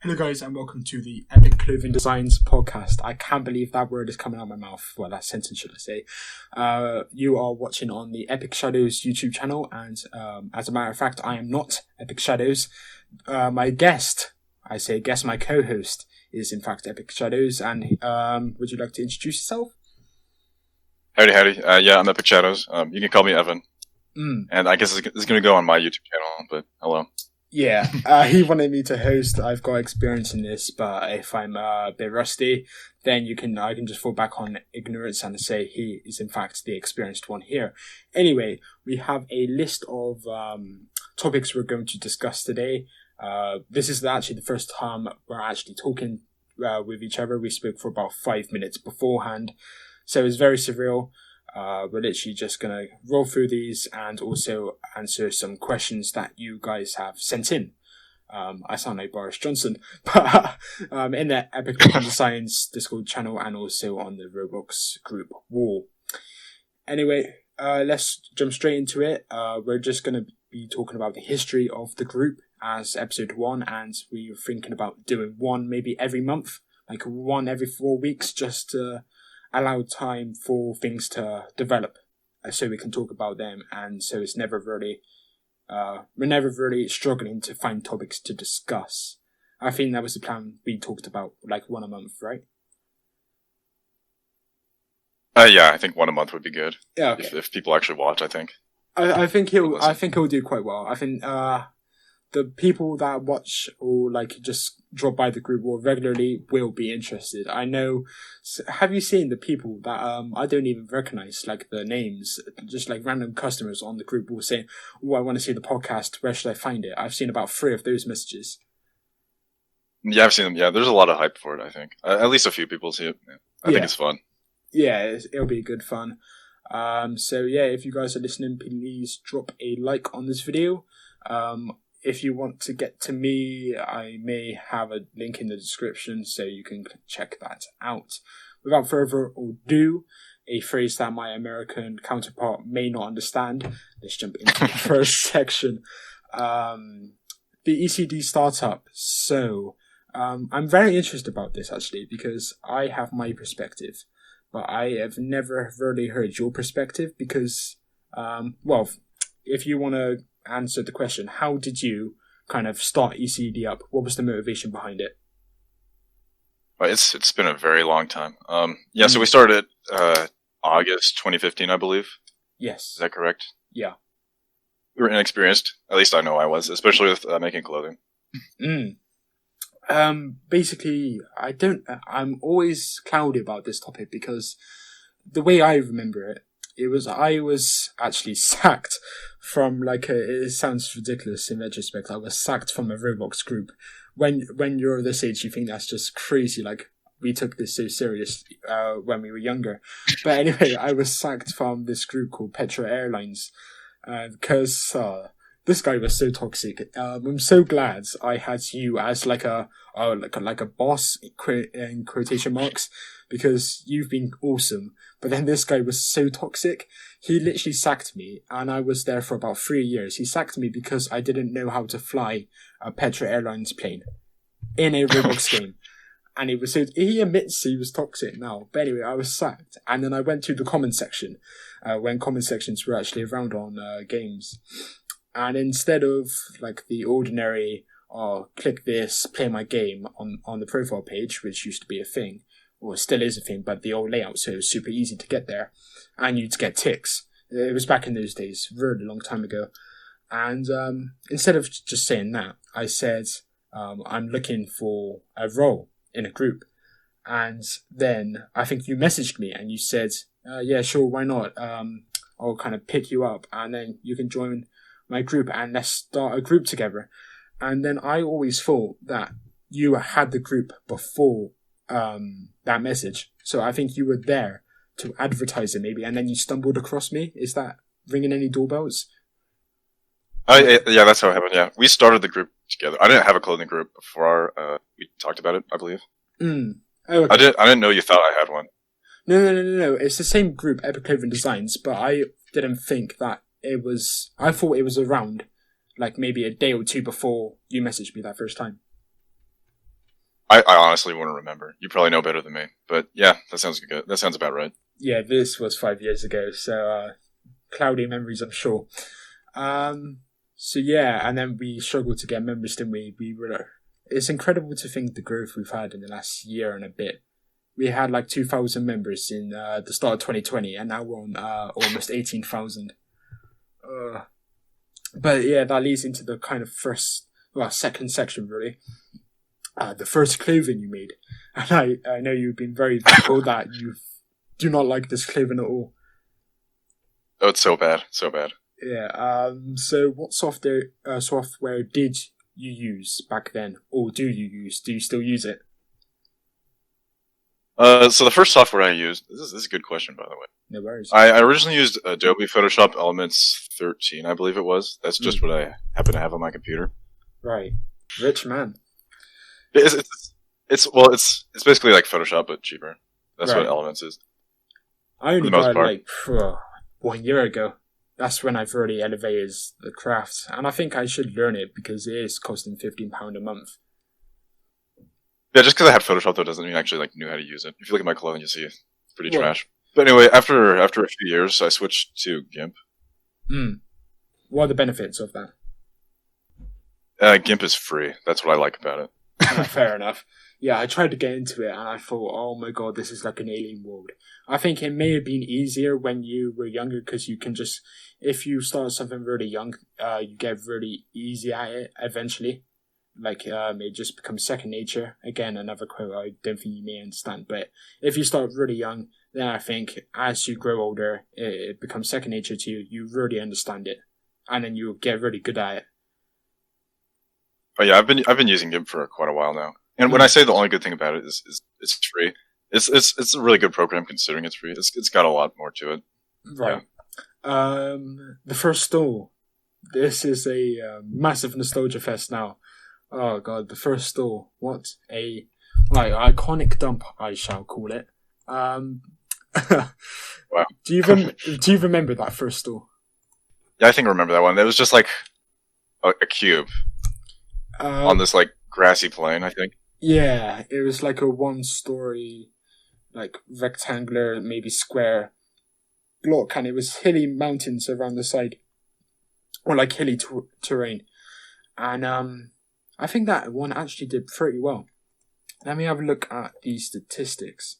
Hello guys and welcome to the Epik Clothing Designs podcast. I can't believe that word is coming out of my mouth. Well, that sentence should I say. You are watching on the EpikShadowz YouTube channel, and as a matter of fact, I am not EpikShadowz. My guest, my co-host is in fact EpikShadowz, and would you like to introduce yourself? Howdy. Yeah, I'm EpikShadowz. You can call me Evan. And I guess it's going to go on my YouTube channel, but hello. Yeah, he wanted me to host. I've got experience in this, but if I'm a bit rusty, then I can just fall back on ignorance and say he is in fact the experienced one here. Anyway, we have a list of topics we're going to discuss today. This is actually the first time we're actually talking with each other. We spoke for about 5 minutes beforehand, so it's very surreal. We're literally just going to roll through these and also answer some questions that you guys have sent in. I sound like Boris Johnson, but in the Epik Clothing Designs Discord channel and also on the Roblox group wall. Anyway, let's jump straight into it. We're just going to be talking about the history of the group as episode 1, and we're thinking about doing one maybe every month, like one every 4 weeks, just to allow time for things to develop so we can talk about them, and so it's never really we're never really struggling to find topics to discuss. I think that was the plan we talked about, like one a month, right? Yeah, I think one a month would be good. Yeah, okay. If people actually watch, I think. I think he'll do quite well. I think the people that watch or like just drop by the group or regularly will be interested. I know. Have you seen the people that I don't even recognize, like the names, just like random customers on the group will say, "Oh, I want to see the podcast. Where should I find it?" I've seen about 3 of those messages. Yeah, I've seen them. Yeah, there's a lot of hype for it, I think. At least a few people see it. I think it's fun. Yeah, it'll be good fun. So yeah, if you guys are listening, please drop a like on this video. If you want to get to me, I may have a link in the description so you can check that out. Without further ado, a phrase that my American counterpart may not understand, let's jump into the first section. The ECD startup. So, I'm very interested about this actually because I have my perspective, but I have never really heard your perspective because, if you want to answer the question, how did you kind of start ECD up? What was the motivation behind it? Well, it's been a very long time. So we started August 2015, I believe. Yes. Is that correct? Yeah. We were inexperienced. At least I know I was, especially with making clothing. Basically, I'm always cloudy about this topic because the way I remember it, I was actually sacked from it sounds ridiculous in retrospect. I was sacked from a Roblox group. When you're this age, you think that's just crazy. Like, we took this so serious when we were younger. But anyway, I was sacked from this group called Petra Airlines because this guy was so toxic. I'm so glad I had you as like a boss in quotation marks, because you've been awesome. But then this guy was so toxic. He literally sacked me, and I was there for about 3 years. He sacked me because I didn't know how to fly a Petra Airlines plane in a Roblox game. And he admits he was toxic now. But anyway, I was sacked. And then I went to the comment section, when comment sections were actually around on games. And instead of like the ordinary, click this, play my game on the profile page, which used to be a thing, or still is a thing, but the old layout, so it was super easy to get there, and you'd get ticks. It was back in those days, really long time ago. And instead of just saying that, I said, I'm looking for a role in a group. And then I think you messaged me and you said, yeah, sure, why not? I'll kind of pick you up and then you can join my group and let's start a group together. And then I always thought that you had the group before that message. So I think you were there to advertise it maybe, and then you stumbled across me. Is that ringing any doorbells? Yeah, that's how it happened. Yeah, we started the group together. I didn't have a clothing group before we talked about it, I believe. Oh, okay. I didn't know you thought I had one. No. It's the same group, Epik Clothing Designs, but I didn't think that it was. I thought it was around, like maybe a day or two before you messaged me that first time. I honestly wouldn't remember. You probably know better than me. But yeah, that sounds good. That sounds about right. Yeah, this was 5 years ago, so cloudy memories, I'm sure. So yeah, and then we struggled to get members, didn't we? It's incredible to think the growth we've had in the last year and a bit. We had like 2,000 members in the start of 2020, and now we're on almost 18,000. But yeah, that leads into the kind of second section really. The first clothing you made. And I know you've been very vocal that you do not like this clothing at all. Oh, it's so bad. So bad. Yeah. So what software did you use back then? Or do you use? Do you still use it? So the first software I used, this is a good question, by the way. No worries. I originally used Adobe Photoshop Elements 13, I believe it was. That's just what I happen to have on my computer. Right. Rich man. It's basically like Photoshop, but cheaper. That's what Elements is. I only got it 1 year ago. That's when I've really elevated the craft. And I think I should learn it because it is costing £15 a month. Yeah, just because I had Photoshop, though, doesn't mean I actually knew how to use it. If you look at my clothing, you see it's pretty trash. But anyway, after a few years, I switched to GIMP. What are the benefits of that? GIMP is free. That's what I like about it. Fair enough. Yeah, I tried to get into it, and I thought, oh my god, this is like an alien world. I think it may have been easier when you were younger, because you can just, if you start something really young, you get really easy at it eventually. It just becomes second nature. Again, another quote I don't think you may understand, but if you start really young, then I think as you grow older, it becomes second nature to you. You really understand it, and then you get really good at it. Oh yeah, I've been using GIMP for quite a while now, and when I say the only good thing about it is it's free. It's a really good program considering it's free. It's got a lot more to it. Right. Yeah. The first store. This is a massive nostalgia fest now. Oh god, the first store. What a iconic dump, I shall call it. Wow. Do you remember that first store? Yeah, I think I remember that one. It was just like a cube on this grassy plain, I think. Yeah, it was like a 1-story, rectangular, maybe square block, and it was hilly mountains around the side, or hilly terrain, and I think that one actually did pretty well. Let me have a look at the statistics.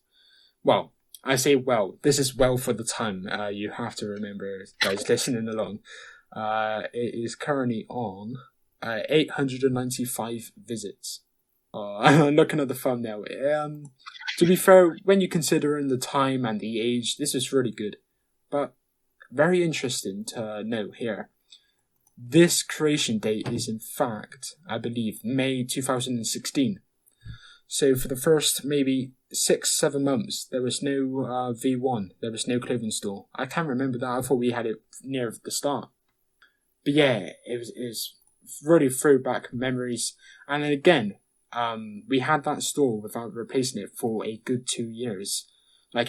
Well, I say well. This is well for the time. You have to remember, guys, listening along. It is currently on 895 visits. I'm looking at the thumbnail. To be fair, when you consider in the time and the age, this is really good. But very interesting to note here. This creation date is in fact, I believe, May 2016. So for the first maybe 6-7 months, there was no V1. There was no clothing store. I can't remember that. I thought we had it near the start. But yeah, it was really throwback memories. And then again, we had that store without replacing it for a good 2 years.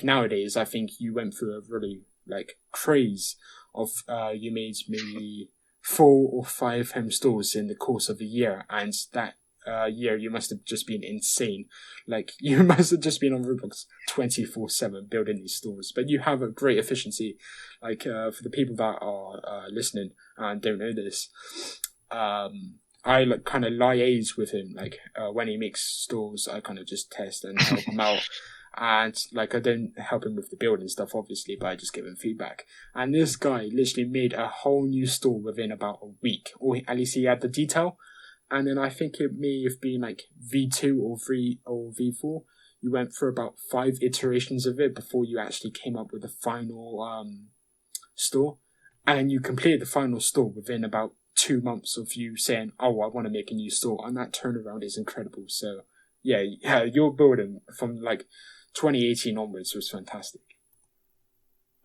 Nowadays, I think you went through a really craze of you made maybe 4 or 5 home stores in the course of a year, and that year you must have just been insane. You must have just been on Roblox 24/7 building these stores. But you have a great efficiency. For the people that are listening and don't know this, I kind of liaise with him. When he makes stores, I kind of just test and help him out. And I don't help him with the building stuff, obviously, but I just give him feedback. And this guy literally made a whole new store within about a week, or at least he had the detail. And then I think it may have been V2 or V4. You went through about 5 iterations of it before you actually came up with the final store. And then you completed the final store within about 2 months of you saying, oh, I want to make a new store. And that turnaround is incredible. So yeah, your building from 2018 onwards was fantastic.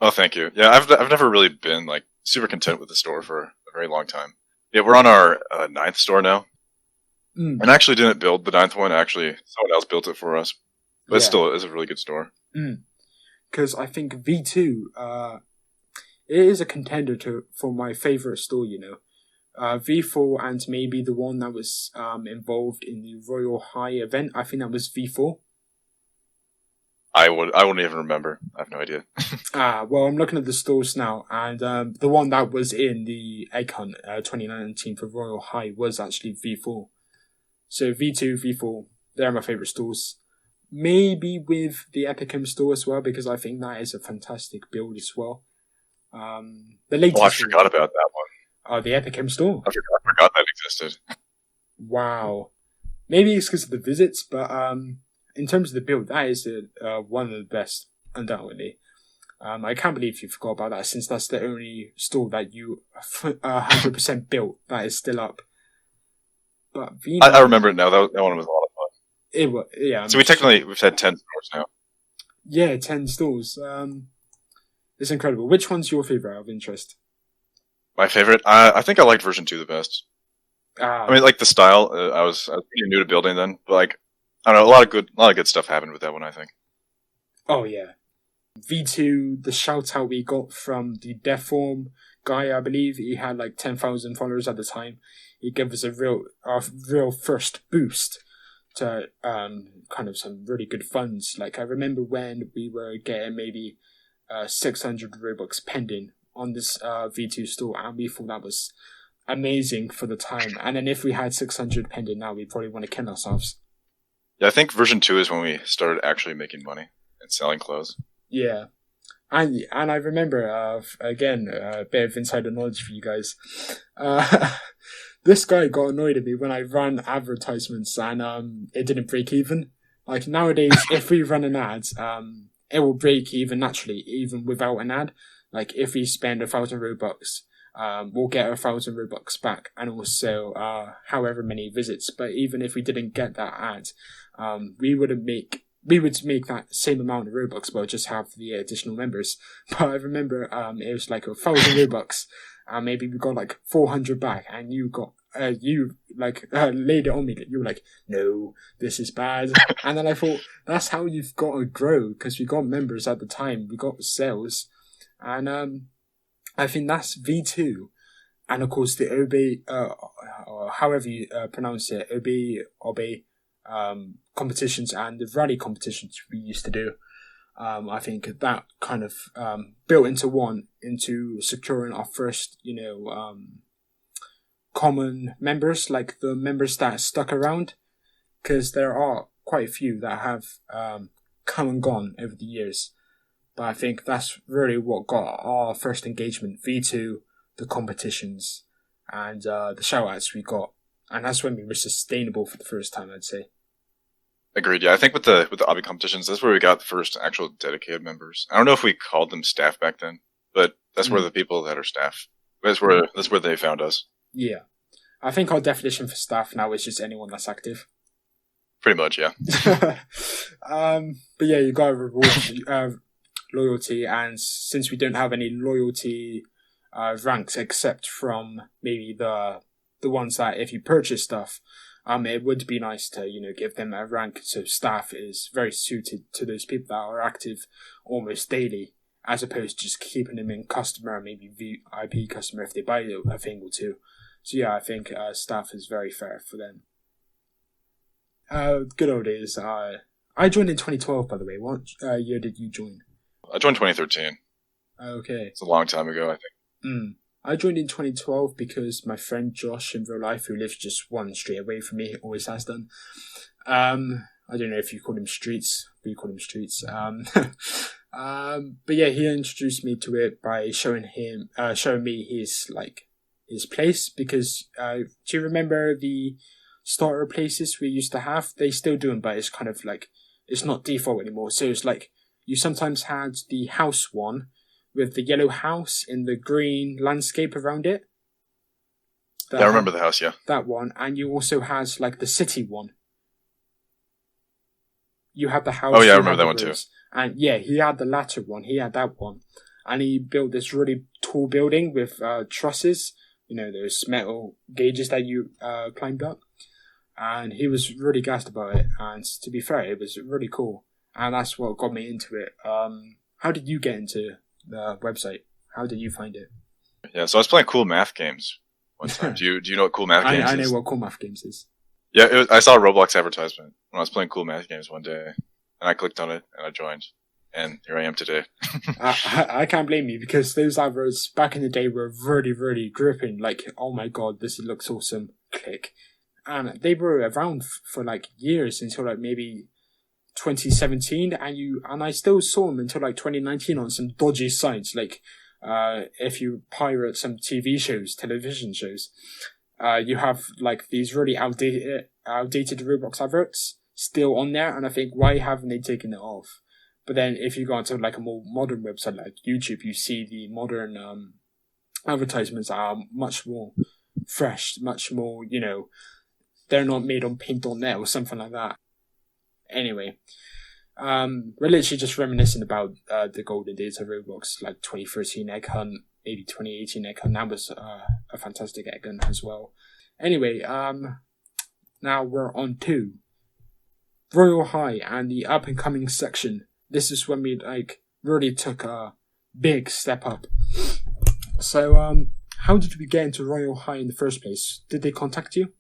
Oh, thank you. Yeah, I've never really been super content with the store for a very long time. Yeah, we're on our 9th store now. And I actually didn't build the 9th one. Actually, someone else built it for us. But it still is a really good store. Because I think V2, it is a contender for my favorite store, V4 and maybe the one that was involved in the Royal High event. I think that was V4. I wouldn't even remember. I have no idea. Well, I'm looking at the stores now, and the one that was in the Egg Hunt 2019 for Royal High was actually V4. So V2, V4, they're my favourite stores. Maybe with the Epicum store as well, because I think that is a fantastic build as well. The latest. Oh, I forgot about that one. Oh, the Epicum store. I forgot that existed. Wow. Maybe it's because of the visits, but in terms of the build, that is one of the best, undoubtedly. I can't believe you forgot about that, since that's the only store that you 100% built that is still up. But I remember it now. That one was a lot of fun. It was, yeah. So we've had 10 stores now. Yeah, 10 stores. It's incredible. Which one's your favorite out of interest? My favorite? I think I liked version 2 the best. I mean, like the style. I was pretty new to building then, but like, I don't know, a lot of good stuff happened with that one, I think. Oh yeah, V2. The shout out we got from the Deform guy, I believe he had like 10,000 followers at the time. He gave us a real first boost to kind of some really good funds. Like I remember when we were getting maybe 600 Robux pending on this V2 store, and we thought that was amazing for the time. And then if we had 600 pending now, we'd probably want to kill ourselves. Yeah, I think version 2 is when we started actually making money and selling clothes. Yeah. And I remember, again, a bit of insider knowledge for you guys. This guy got annoyed at me when I ran advertisements and it didn't break even. Like nowadays, if we run an ad, it will break even naturally, even without an ad. Like if we spend 1,000 Robux, we'll get 1,000 Robux back, and also however many visits. But even if we didn't get that ad, we would make that same amount of Robux, but just have the additional members. But I remember it was like 1,000 Robux, and maybe we got like 400 back, and you got laid it on me. You were like, no, this is bad. And then I thought, that's how you've got to grow, because we got members at the time, we got sales, and I think that's V2. And of course the Obey, or however you pronounce it, Obey competitions and the rally competitions we used to do. I think that kind of built into securing our first, common members, like the members that stuck around, because there are quite a few that have come and gone over the years. But I think that's really what got our first engagement, V2, the competitions, and the shout-outs we got. And that's when we were sustainable for the first time, I'd say. Agreed. Yeah, I think with the obby competitions, that's where we got the first actual dedicated members. I don't know if we called them staff back then, but that's where the people that are staff. That's where they found us. Yeah, I think our definition for staff now is just anyone that's active. Pretty much, yeah. But yeah, you got to reward loyalty, and since we don't have any loyalty ranks except from maybe the ones that if you purchase stuff, it would be nice to give them a rank. So staff is very suited to those people that are active almost daily, as opposed to just keeping them in customer, maybe VIP customer if they buy a thing or two. So yeah, I think staff is very fair for them. Good old days. I joined in 2012, by the way. What year did you join? I joined 2013. Okay. It's a long time ago, I think. I joined in 2012 because my friend Josh in real life, who lives just one street away from me, always has done. I don't know if you call him Streets, but you call him Streets. But yeah, he introduced me to it by showing me his place, because do you remember the starter places we used to have? They still do them, but it's kind of like, it's not default anymore. So it's like, you sometimes had the house one with the yellow house in the green landscape around it. I remember the house, yeah. That one. And you also had like the city one. You had the house. Oh yeah, I remember that one too. And yeah, he had the latter one. He had that one. And he built this really tall building with trusses, those metal gauges that you climbed up. And he was really gassed about it. And to be fair, it was really cool. And that's what got me into it. How did you get into the website? How did you find it? Yeah, so I was playing cool math games one time. Do you know what Cool Math Games is? I know what Cool Math Games is. Yeah, I saw a Roblox advertisement when I was playing Cool Math Games one day, and I clicked on it and I joined, and here I am today. I can't blame you, because those adverts back in the day were really, really gripping. Like, oh my god, this looks awesome. Click. And they were around for like years, until like maybe 2017, and I still saw them until like 2019 on some dodgy sites. Like, if you pirate some television shows, you have like these really outdated Roblox adverts still on there, and I think, why haven't they taken it off? But then if you go onto like a more modern website like YouTube, you see the modern advertisements are much more fresh, much more, they're not made on Paint.net or something like that. Anyway, we're literally just reminiscing about the golden days of Roblox, like 2013 Egg Hunt, maybe 2018 Egg Hunt. That was a fantastic Egg Hunt as well. Anyway, now we're on to Royal High and the up and coming section. This is when we really took a big step up. So, how did we get into Royal High in the first place? Did they contact you?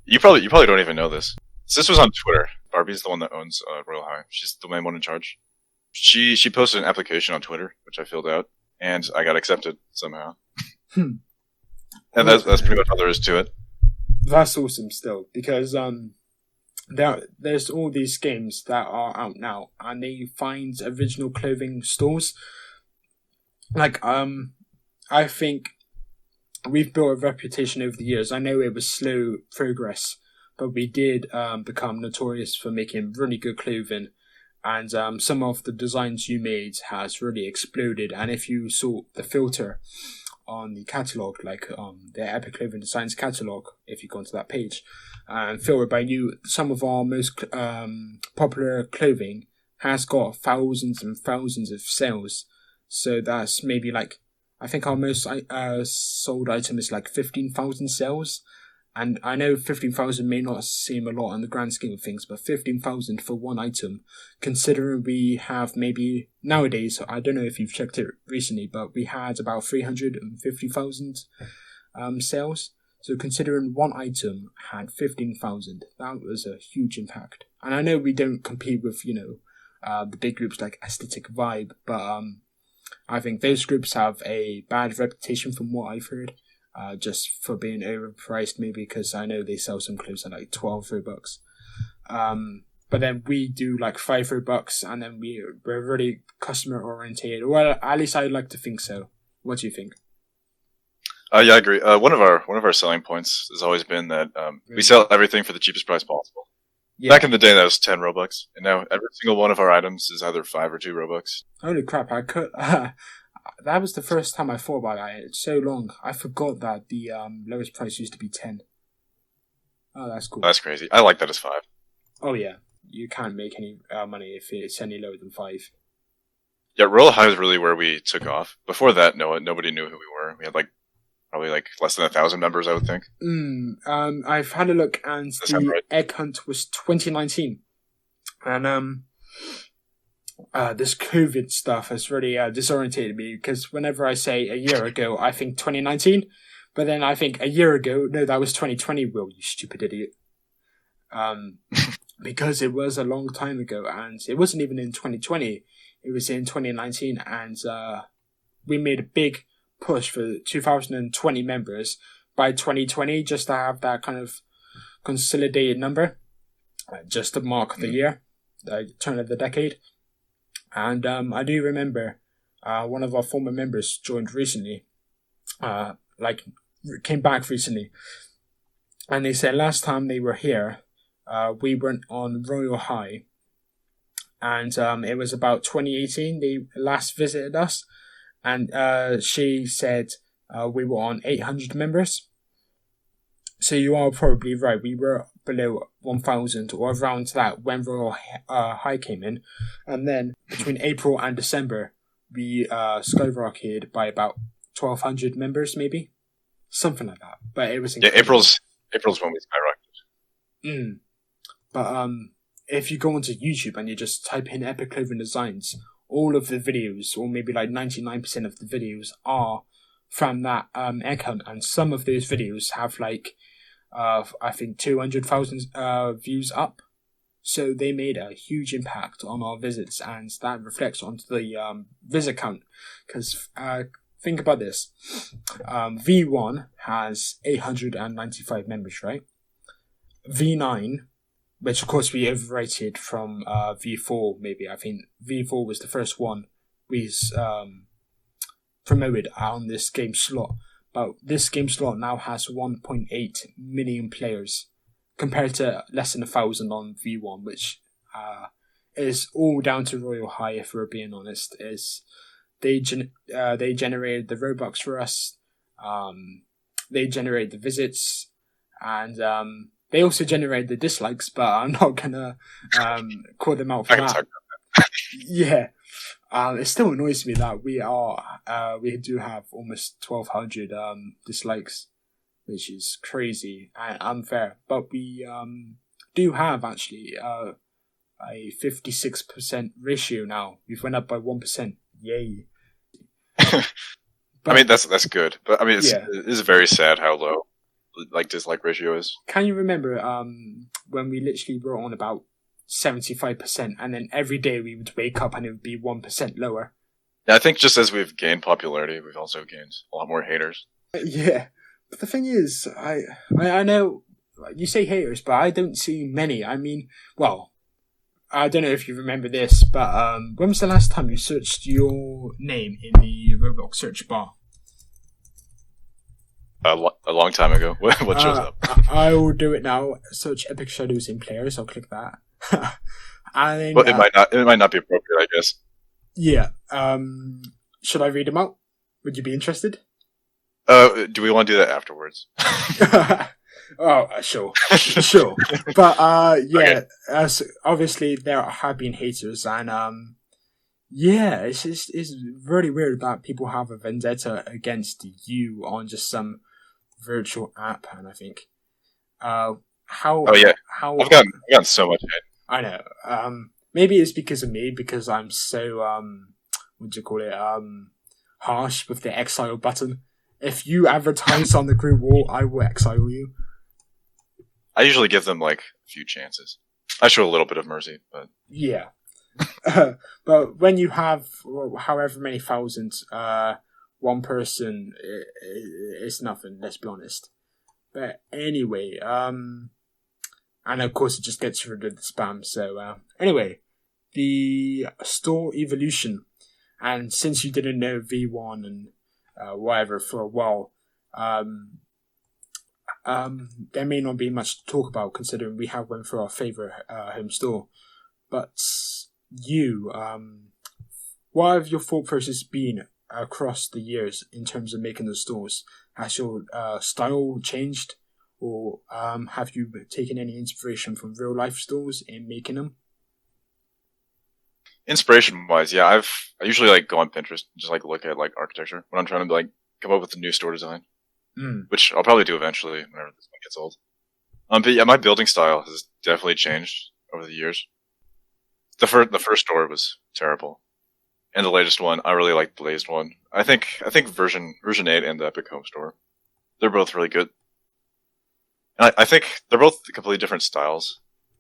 You probably don't even know this. This was on Twitter. Barbie's the one that owns Royal High. She's the main one in charge. She posted an application on Twitter, which I filled out, and I got accepted somehow. And that's pretty much all there is to it. That's awesome still, because there's all these games that are out now, and they find original clothing stores. Like, I think we've built a reputation over the years. I know it was slow progress, but we did become notorious for making really good clothing, and some of the designs you made has really exploded. And if you saw the filter on the catalogue, like the Epik Clothing Designs catalogue, if you go onto that page and filter by you, some of our most popular clothing has got thousands and thousands of sales. So that's maybe like, I think our most sold item is like 15,000 sales. And I know 15,000 may not seem a lot in the grand scheme of things, but 15,000 for one item, considering we have maybe nowadays, I don't know if you've checked it recently, but we had about 350,000 sales. So considering one item had 15,000, that was a huge impact. And I know we don't compete with, the big groups like Aesthetic Vibe, but I think those groups have a bad reputation from what I've heard. Just for being overpriced, maybe because I know they sell some clothes at like 12 Robux. But then we do like 5 Robux, and then we're really customer oriented. Well, at least I like to think so. What do you think? Yeah, I agree. One of our selling points has always been that we sell everything for the cheapest price possible. Yeah. Back in the day, that was 10 Robux, and now every single one of our items is either 5 or 2 Robux. Holy crap! I could. That was the first time I thought about that. It's so long. I forgot that the lowest price used to be 10. Oh, that's cool. That's crazy. I like that as 5. Oh, yeah. You can't make any money if it's any lower than 5. Yeah, Royal High was really where we took off. Before that, nobody knew who we were. We had probably less than 1,000 members, I would think. I've had a look, and the right? Egg Hunt was 2019. And this COVID stuff has really disorientated me, because whenever I say a year ago, I think 2019, but then I think a year ago, no, that was 2020, Will, you stupid idiot. Because it was a long time ago, and it wasn't even in 2020, it was in 2019, and we made a big push for 2020 members by 2020, just to have that kind of consolidated number, just to mark the year, the turn of the decade. And I do remember one of our former members joined recently, came back recently, and they said last time they were here, we went on Royal High, and it was about 2018 they last visited us, and she said we were on 800 members. So you are probably right, we were below 1,000 or around that when Royal High came in, and then between April and December we skyrocketed by about 1,200 members, maybe something like that. But it was incredible. Yeah, April's when we skyrocketed. But if you go onto YouTube and you just type in Epik Clothing Designs, all of the videos, or maybe like 99% of the videos, are from that egg hunt, and some of those videos have like I think 200,000 views up. So they made a huge impact on our visits, and that reflects onto the visit count. Because think about this: V1 has 895 members, right? V9, which of course we overrated from V4. Maybe I think V4 was the first one we promoted on this game slot. But this game slot now has 1.8 million players, compared to less than 1,000 on V1, which is all down to Royal High. If we're being honest, is they generated the Robux for us, they generated the visits, and they also generated the dislikes. But I'm not gonna call them out for that. Yeah. It still annoys me that we do have almost 1,200 dislikes, which is crazy and unfair. But we do have actually a 56% ratio now. We've went up by 1%. Yay! But, I mean that's good, but I mean it is very sad how low like dislike ratio is. Can you remember when we literally were on about 75%, and then every day we would wake up and it would be 1% lower? Yeah, I think just as we've gained popularity, we've also gained a lot more haters. Yeah, but the thing is, I know you say haters, but I don't see many. I mean, well, I don't know if you remember this, but when was the last time you searched your name in the Roblox search bar? A long time ago. What shows up? I will do it now. Search EpikShadowz in players. I'll click that. And then, well, it might not be appropriate, I guess. Yeah. Should I read them out? Would you be interested? Do we want to do that afterwards? Oh, sure. Sure. But, yeah, Okay. Obviously there have been haters, and, yeah, it's really weird that people have a vendetta against you on just some virtual app, and I think, I've gotten so much hate. I know. Maybe it's because of me, because I'm so, what do you call it, harsh with the exile button. If you advertise on the group wall, I will exile you. I usually give them, like, a few chances. I show a little bit of mercy, but... Yeah. But when you have however many thousands, one person, it's nothing, let's be honest. But anyway, and of course it just gets rid of the spam. So anyway, the store evolution, and since you didn't know V1 and whatever for a while, there may not be much to talk about, considering we have one for our favorite home store. But you, what have your thought process been across the years in terms of making the stores? Has your style changed, or have you taken any inspiration from real life stores in making them? Inspiration wise, yeah, I usually like go on Pinterest and just like look at like architecture when I'm trying to like come up with a new store design, which I'll probably do eventually whenever this one gets old. But yeah, my building style has definitely changed over the years. The first store was terrible, and the latest one, I really like the latest one. I think version 8 and the Epik Home Store, they're both really good. And I think they're both completely different styles.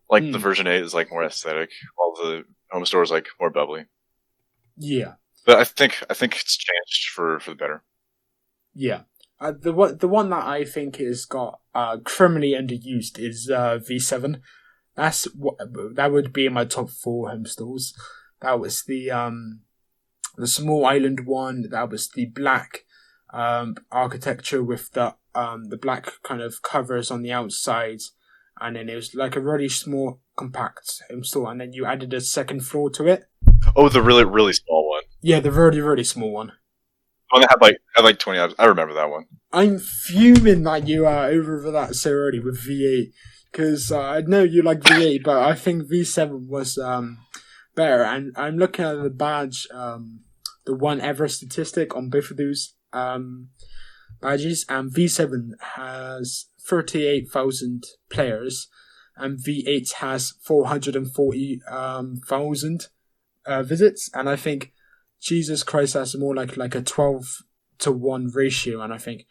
Like the version 8 is like more aesthetic, while the Home Store is like more bubbly. Yeah, but I think it's changed for the better. Yeah, the one that I think has got criminally underused is V7. That would be in my top 4 home stores. That was the small island one. That was the black architecture with the black kind of covers on the outside, and then it was like a really small, compact home store. And then you added a second floor to it. Oh, the really really small one. Yeah, the really really small one. The one that had like 20 hours. I remember that one. I'm fuming that you are over that so early with V8. Because I know you like V8, but I think V7 was better. And I'm looking at the badge, the one ever statistic on both of those badges. And V7 has 38,000 players, and V8 has 440,000 visits. And I think, Jesus Christ, that's more like a 12 1 ratio, and I think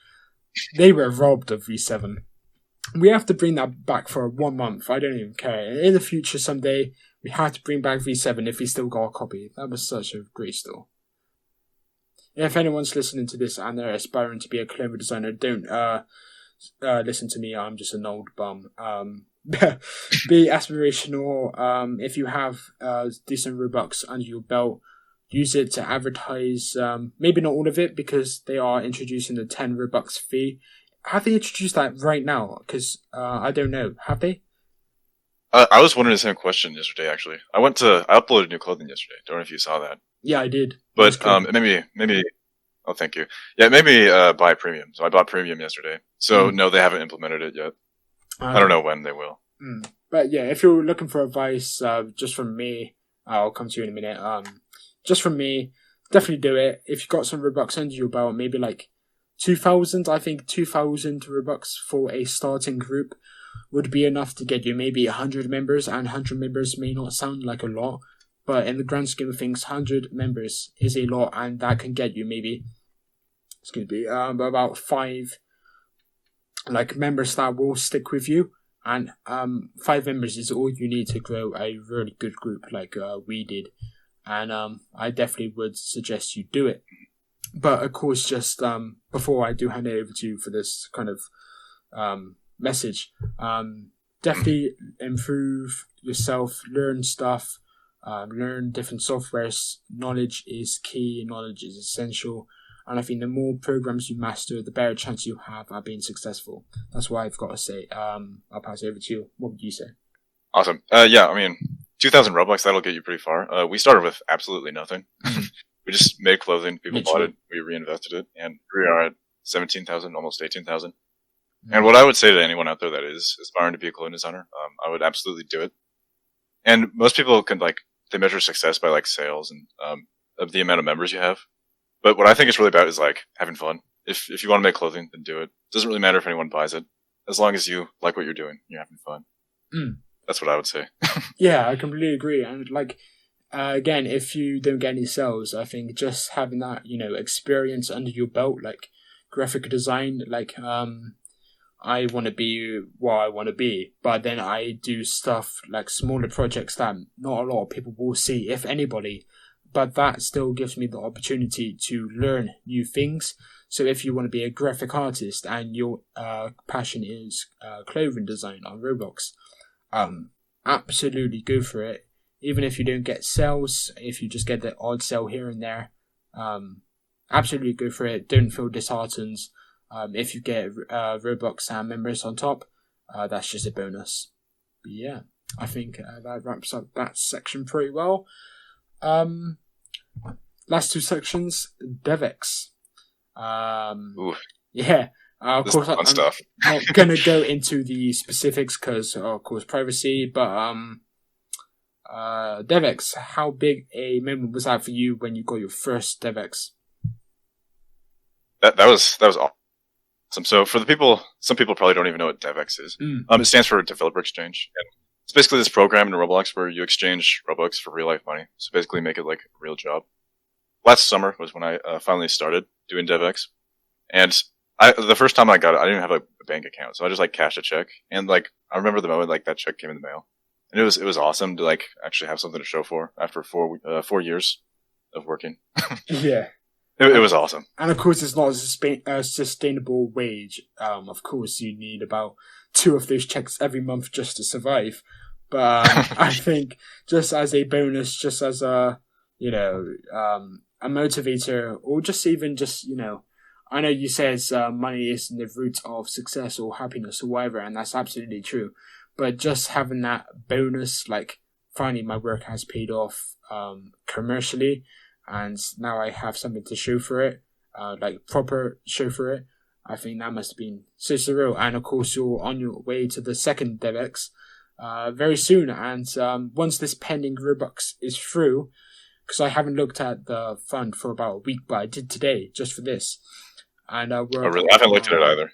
they were robbed of V7. We have to bring that back for 1 month. I don't even care. In the future, someday, we have to bring back V7 if we still got a copy. That was such a great store. If anyone's listening to this and they're aspiring to be a clothing designer, don't listen to me. I'm just an old bum. Be aspirational. If you have decent Robux under your belt, use it to advertise. Maybe not all of it, because they are introducing the 10 Robux fee. Have they introduced that right now? Because I don't know. Have they? I was wondering the same question yesterday. Actually, I uploaded new clothing yesterday. Don't know if you saw that. Yeah, I did. But maybe. Oh, thank you. Yeah, maybe buy premium. So I bought premium yesterday. So no, they haven't implemented it yet. I don't know when they will. But yeah, if you're looking for advice, just from me, I'll come to you in a minute. Just from me, definitely do it. If you've got some Robux under your belt, maybe like 2,000, I think 2,000 Robux for a starting group would be enough to get you maybe 100 members, and 100 members may not sound like a lot, but in the grand scheme of things, 100 members is a lot, and that can get you maybe, about 5 members that will stick with you, and 5 members is all you need to grow a really good group like we did, and I definitely would suggest you do it. But of course, just before I do hand it over to you for this kind of message, definitely improve yourself, learn stuff, learn different softwares. Knowledge is key, knowledge is essential, and I think the more programs you master, the better chance you have at being successful. That's what I've got to say. I'll pass it over to you. What would you say? Awesome. Yeah, I mean, 2,000 Robux, that'll get you pretty far. We started with absolutely nothing. We just made clothing, people bought it, we reinvested it, and we are at 17,000, almost 18,000. And what I would say to anyone out there that is aspiring to be a clothing designer, I would absolutely do it. And most people can, they measure success by, sales and of the amount of members you have. But what I think it's really about is, having fun. If you want to make clothing, then do it. It doesn't really matter if anyone buys it. As long as you like what you're doing, you're having fun. That's what I would say. Yeah, I completely agree. And, again, if you don't get any sales, I think just having that, experience under your belt, graphic design, I want to be what I want to be, but then I do stuff smaller projects that not a lot of people will see, if anybody, but that still gives me the opportunity to learn new things. So if you want to be a graphic artist and your passion is clothing design on Roblox, absolutely go for it. Even if you don't get sales, if you just get the odd sale here and there, absolutely go for it. Don't feel disheartened. If you get Roblox and members on top, that's just a bonus. But yeah, I think that wraps up that section pretty well. Last 2 sections, DevX. Yeah, of course, I'm not going to go into the specifics because, of course, privacy, but DevX, how big a moment was that for you when you got your first DevX? That was awesome. So for the people, some people probably don't even know what DevX is. It stands for Developer Exchange. And it's basically this program in Roblox where you exchange Robux for real life money. So basically make it like a real job. Last summer was when I finally started doing DevX. And the first time I got it, I didn't have a bank account. So I just cashed a check. And I remember the moment that check came in the mail. And it was awesome to actually have something to show for after 4 years of working. Yeah. It was awesome. And of course, it's not a sustainable wage. Of course, you need about 2 of those checks every month just to survive. But I think just as a bonus, just as a motivator, or just even I know you said money isn't the root of success or happiness or whatever, and that's absolutely true. But just having that bonus, finally my work has paid off commercially, and now I have something to show for it, proper show for it. I think that must have been so surreal. And of course, you're on your way to the second DevX very soon. And once this pending Robux is through, because I haven't looked at the fund for about a week, but I did today just for this. And really? I haven't looked at it either.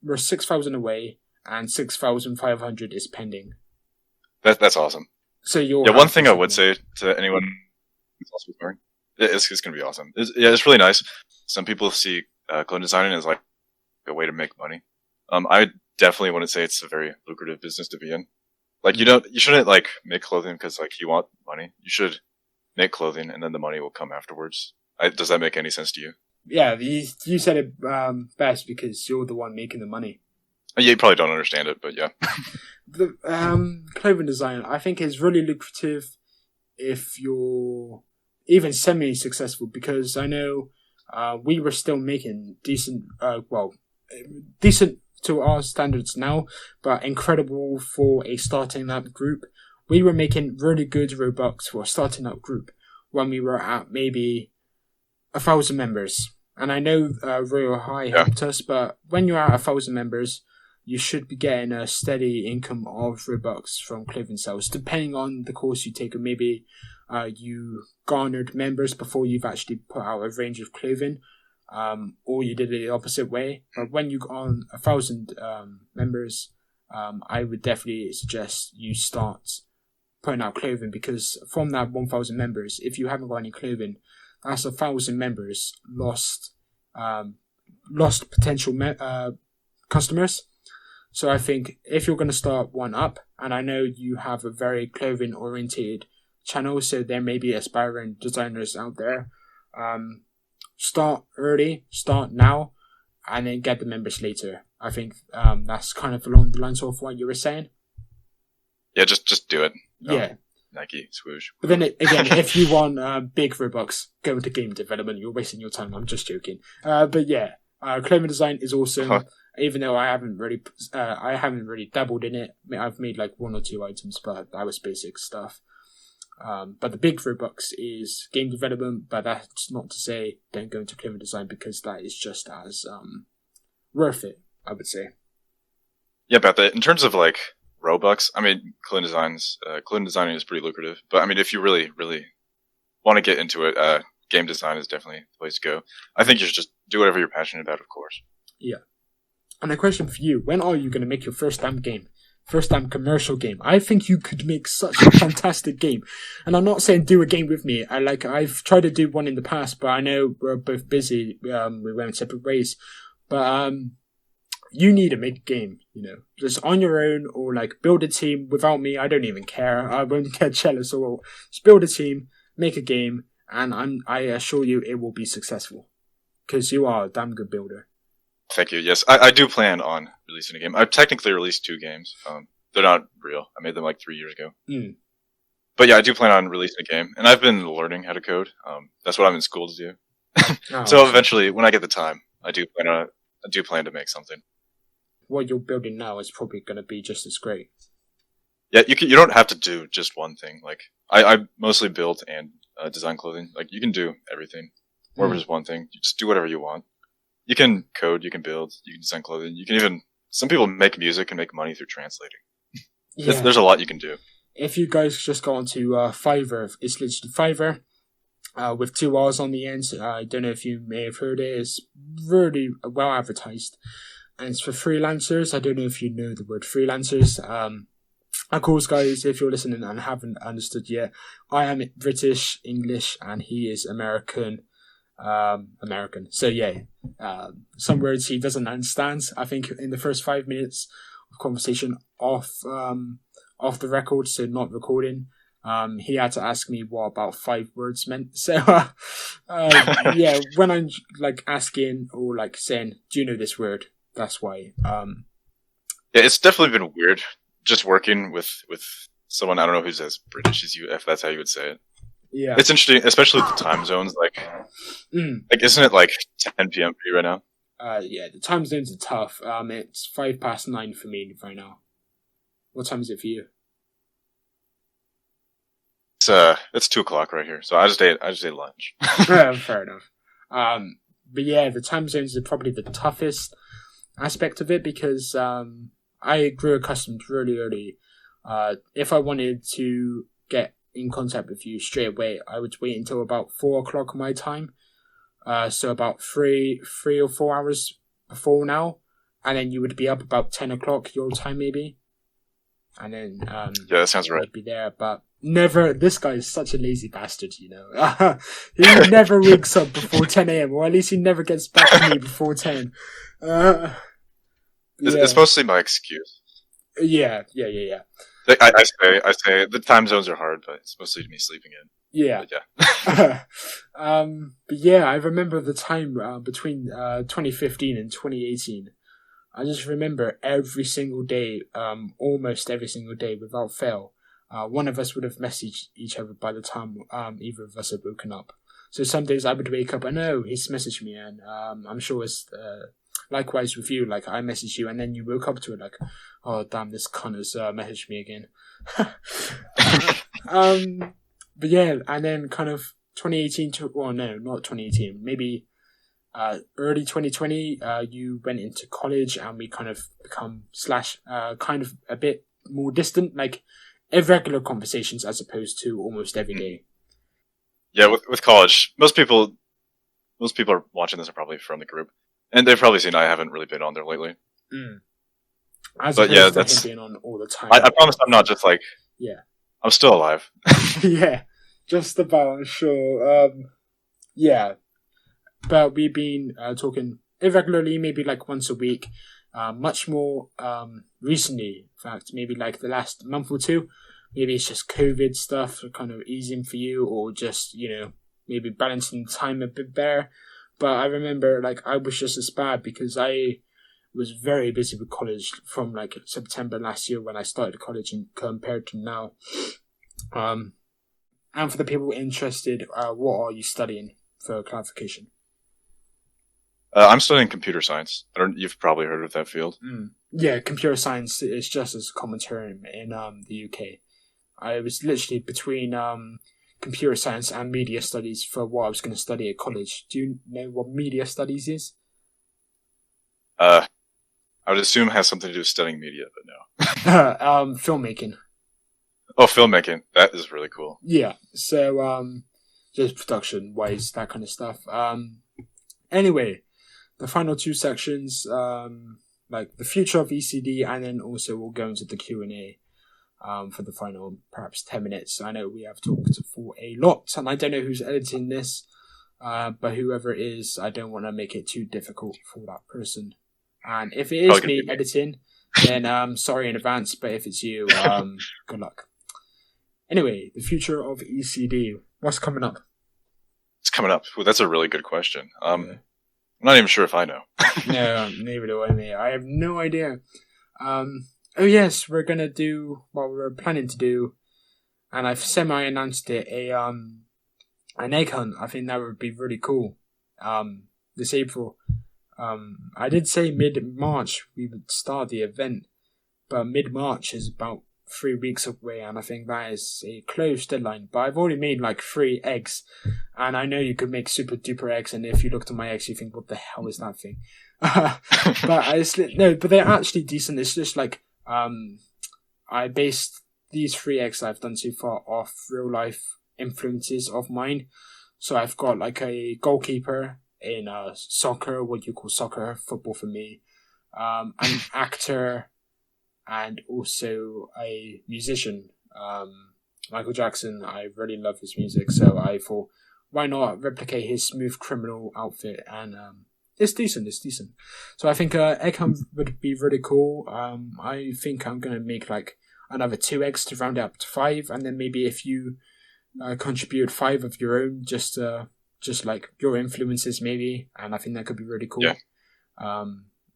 We're 6,000 away, and 6,500 is pending. That's awesome. So you're one thing I would say to anyone who's also aspiring, It's going to be awesome. It's really nice. Some people see clothing designing as like a way to make money. I definitely wouldn't say it's a very lucrative business to be in. Like you shouldn't like make clothing because like you want money. You should make clothing and then the money will come afterwards. Does that make any sense to you? Yeah, you said it best because you're the one making the money. Yeah, you probably don't understand it, but yeah. The clothing design, I think, is really lucrative if you're even semi-successful, because I know we were still making decent to our standards now, but incredible for a starting up group. We were making really good Robux for a starting up group when we were at maybe 1,000 members. And I know Royal High helped us, but when you're at 1,000 members, you should be getting a steady income of Robux from clothing sales, depending on the course you take, or maybe you garnered members before you've actually put out a range of clothing, or you did it the opposite way. But when you got on 1,000 members, I would definitely suggest you start putting out clothing, because from that 1,000 members, if you haven't got any clothing, that's 1,000 members lost potential customers. So I think if you're going to start one up, and I know you have a very clothing oriented channel, so there may be aspiring designers out there, start early, start now, and then get the members later. I think that's kind of along the lines of what you were saying. Yeah, just do it. Yeah. Nike, swoosh. But then again, if you want big Robux, go into game development. You're wasting your time. I'm just joking. But yeah, clothing design is awesome. Even though I haven't really dabbled in it. I've made like 1 or 2 items, but that was basic stuff. But the big Robux is game development. But that's not to say don't go into clothing design, because that is just as worth it, I would say. Yeah, but in terms of like Robux, I mean, clothing designing is pretty lucrative. But I mean, if you really, really want to get into it, game design is definitely the place to go. I think you should just do whatever you're passionate about, of course. Yeah. And a question for you: when are you going to make your first damn game? First damn commercial game? I think you could make such a fantastic game. And I'm not saying do a game with me. I've tried to do one in the past, but I know we're both busy. We went separate ways. But you need to make a game, just on your own, or like build a team without me. I don't even care. I won't get jealous, or just build a team, make a game, and I assure you it will be successful, because you are a damn good builder. Thank you. Yes, I do plan on releasing a game. I've technically released 2 games. They're not real. I made them like 3 years ago. But yeah, I do plan on releasing a game, and I've been learning how to code. That's what I'm in school to do. So eventually, when I get the time, I do plan to make something. What you're building now is probably going to be just as great. Yeah, you don't have to do just one thing. Like I mostly build and design clothing. Like you can do everything, or just one thing. You just do whatever you want. You can code, you can build, you can design clothing. You can even, some people make music and make money through translating. Yeah. There's a lot you can do. If you guys just go onto Fiverr, it's literally Fiverr with 2 R's on the end. I don't know if you may have heard it. It's really well advertised. And it's for freelancers. I don't know if you know the word freelancers. Of course, guys, if you're listening and haven't understood yet, I am British, English, and he is American. So yeah, some words he doesn't understand. I think in the first 5 minutes of conversation off the record, so not recording, he had to ask me what about 5 words meant. So yeah, when I'm like asking or like saying, do you know this word? That's why. Yeah, it's definitely been weird just working with someone I don't know who's as British as you, if that's how you would say it. Yeah, it's interesting, especially with the time zones. Like isn't it like 10 p.m. for you right now? Yeah, the time zones are tough. It's 9:05 for me right now. What time is it for you? It's 2:00 right here. So I just ate lunch. Fair enough. But yeah, the time zones are probably the toughest aspect of it, because I grew accustomed really early. If I wanted to get in contact with you straight away, I would wait until about 4:00 my time. So about 3 or 4 hours before now, and then you would be up about 10 o'clock your time maybe, and then yeah, that sounds right. I'd be there. But Never. This guy is such a lazy bastard, you know. He never wakes up before 10 a.m. or at least he never gets back to me before 10. It's mostly my excuse. Yeah. I say the time zones are hard, but it's mostly me sleeping in. Yeah. But yeah. But yeah, I remember the time between 2015 and 2018. I just remember every single day, almost every single day without fail, one of us would have messaged each other by the time either of us had woken up. So some days I would wake up and he's messaged me, and I'm sure it's likewise with you. Like I messaged you, and then you woke up to it like, oh damn, this cunt has messaged me again. But yeah, and then kind of 2018 to, well, no, not 2018, maybe early 2020, you went into college and we kind of become kind of a bit more distant, like irregular conversations as opposed to almost every day. Yeah, with college, most people are watching this are probably from the group, and they've probably seen I haven't really been on there lately. But yeah, that's being on all the time. I promise I'm not just like, yeah, I'm still alive. Yeah, just about, I'm sure. Yeah, but we've been talking irregularly, maybe like once a week. Much more recently, in fact, maybe like the last month or two. Maybe it's just COVID stuff kind of easing for you, or just, you know, maybe balancing time a bit better. But I remember like I was just as bad because I was very busy with college from like September last year when I started college and compared to now. And for the people interested, what are you studying for clarification? I'm studying computer science. You've probably heard of that field. Yeah, computer science is just as a common term in the UK. I was literally between computer science and media studies for what I was going to study at college. Do you know what media studies is? I would assume it has something to do with studying media, but no. Filmmaking. Oh, filmmaking. That is really cool. Yeah. So, just production-wise, that kind of stuff. Anyway, the final two sections, like the future of ECD, and then also we'll go into the Q&A for the final, perhaps 10 minutes. I know we have talked for a lot, and I don't know who's editing this, but whoever it is, I don't want to make it too difficult for that person. And if it is me editing, then sorry in advance, but if it's you, good luck. Anyway, the future of ECD. What's coming up? It's coming up. Well, that's a really good question. I'm not even sure if I know. No, neither do I, mate. I have no idea. Oh yes, we're gonna do what we're planning to do, and I've semi-announced it, an egg hunt. I think that would be really cool. This April. I did say mid-March we would start the event, but mid-March is about 3 weeks away, and I think that is a close deadline. But I've already made like 3 eggs, and I know you could make super duper eggs, and if you looked at my eggs you think, what the hell is that thing? But they're actually decent. It's just like I based these 3 eggs I've done so far off real life influences of mine. So I've got like a goalkeeper in soccer, what you call soccer, football for me, an actor, and also a musician, Michael Jackson. I really love his music, so I thought, why not replicate his smooth criminal outfit? And it's decent. So I think egg hunt would be really cool. I think I'm gonna make like another 2 eggs to round it up to 5, and then maybe if you contribute 5 of your own, just like your influences maybe, and I think that could be really cool. Yeah.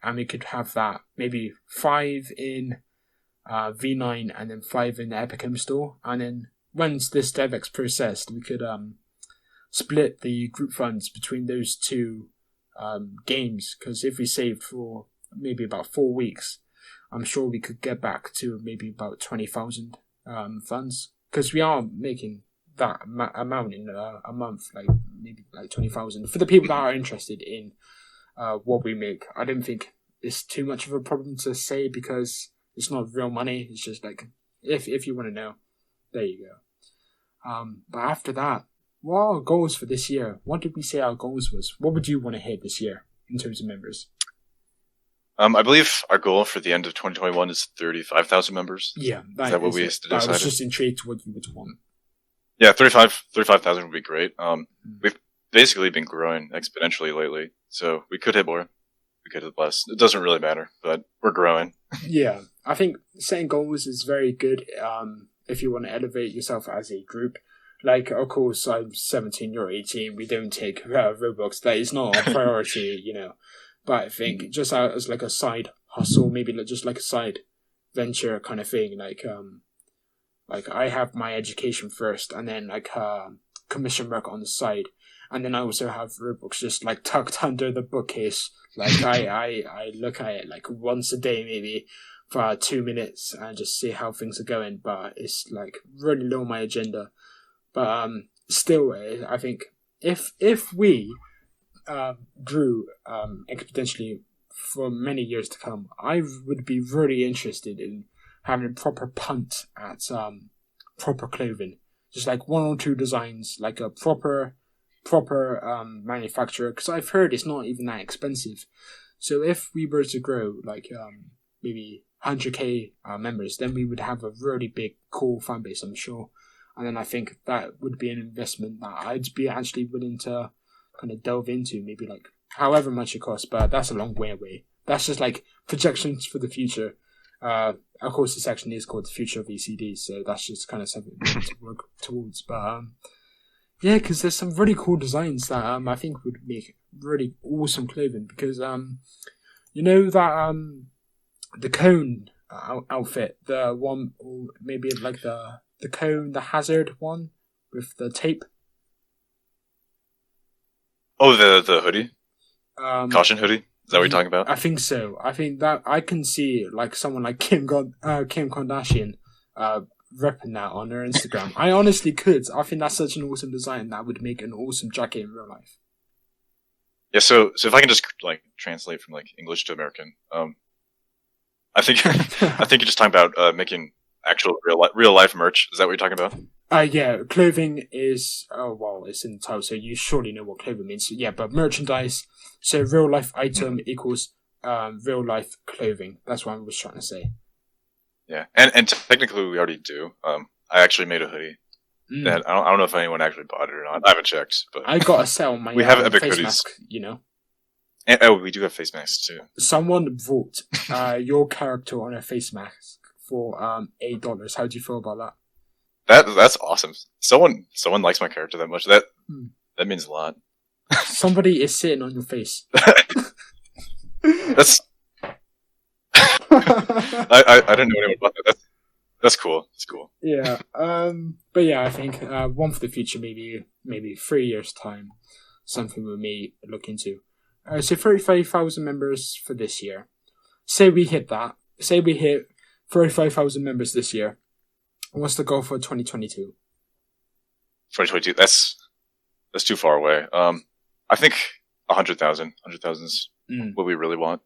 And we could have that maybe 5 in V9 and then 5 in the Epic Home Store, and then once this DevX processed, we could split the group funds between those 2 games, because if we saved for maybe about 4 weeks, I'm sure we could get back to maybe about 20,000 funds, because we are making that amount in a month, like maybe like 20,000 for the people that are interested in what we make. I don't think it's too much of a problem to say, because it's not real money. It's just like, if you want to know, there you go. But after that, what are our goals for this year? What did we say our goals was? What would you want to hit this year in terms of members? I believe our goal for the end of 2021 is 35,000 members. Yeah, is that what we decided? I was just intrigued what you would want. Yeah, 35,000 would be great. We've basically been growing exponentially lately, so we could hit more. We could hit less. It doesn't really matter, but we're growing. Yeah, I think setting goals is very good if you want to elevate yourself as a group. Like, of course, I'm 17, you're 18, we don't take Roblox. That is not a priority, you know. But I think just as like a side hustle, maybe just like a side venture kind of thing, like I have my education first and then like commission work on the side. And then I also have Roblox just like tucked under the bookcase. Like I look at it like once a day maybe for 2 minutes and just see how things are going. But it's like really low on my agenda. But still, I think if we grew exponentially for many years to come, I would be really interested in having a proper punt at proper clothing. Just like 1 or 2 designs, like a proper manufacturer, because I've heard it's not even that expensive. So if we were to grow like maybe 100k members, then we would have a really big, cool fan base, I'm sure. And then I think that would be an investment that I'd be actually willing to kind of delve into, maybe like however much it costs, but that's a long way away. That's just like projections for the future. Of course, the section is called the future of ECD, so that's just kind of something we need to work towards. But yeah, because there's some really cool designs that I think would make really awesome clothing. Because you know that the cone outfit, the one, or maybe like the cone, the hazard one with the tape. Oh, the hoodie? Caution hoodie? Is that what you're talking about? I think so. I think that I can see like someone like Kim Kardashian repping that on her Instagram. I honestly could. I think that's such an awesome design that would make an awesome jacket in real life. Yeah, so if I can just like translate from like English to American, I think you're just talking about making actual real life merch. Is that what you're talking about? Yeah, clothing is it's in the title, so you surely know what clothing means. Yeah, but merchandise. So real life item equals real life clothing. That's what I was trying to say. Yeah, and technically we already do. I actually made a hoodie. That I don't know if anyone actually bought it or not. I haven't checked, but I got to sell my we have Epik face hoodies. mask. You know. And, we do have face masks too. Someone bought your character on a face mask for $8. How do you feel about that? That's awesome. Someone likes my character that much. That means a lot. Somebody is sitting on your face. That's. I didn't know anyone bought that. That's cool. It's cool. Yeah. But yeah, I think one for the future, maybe 3 years time, something we may look into. So 35,000 members for this year. Say we hit that. Say we hit 35,000 members this year. What's the goal for 2022? 2022. That's too far away. I think 100,000. 100,000 is what we really want.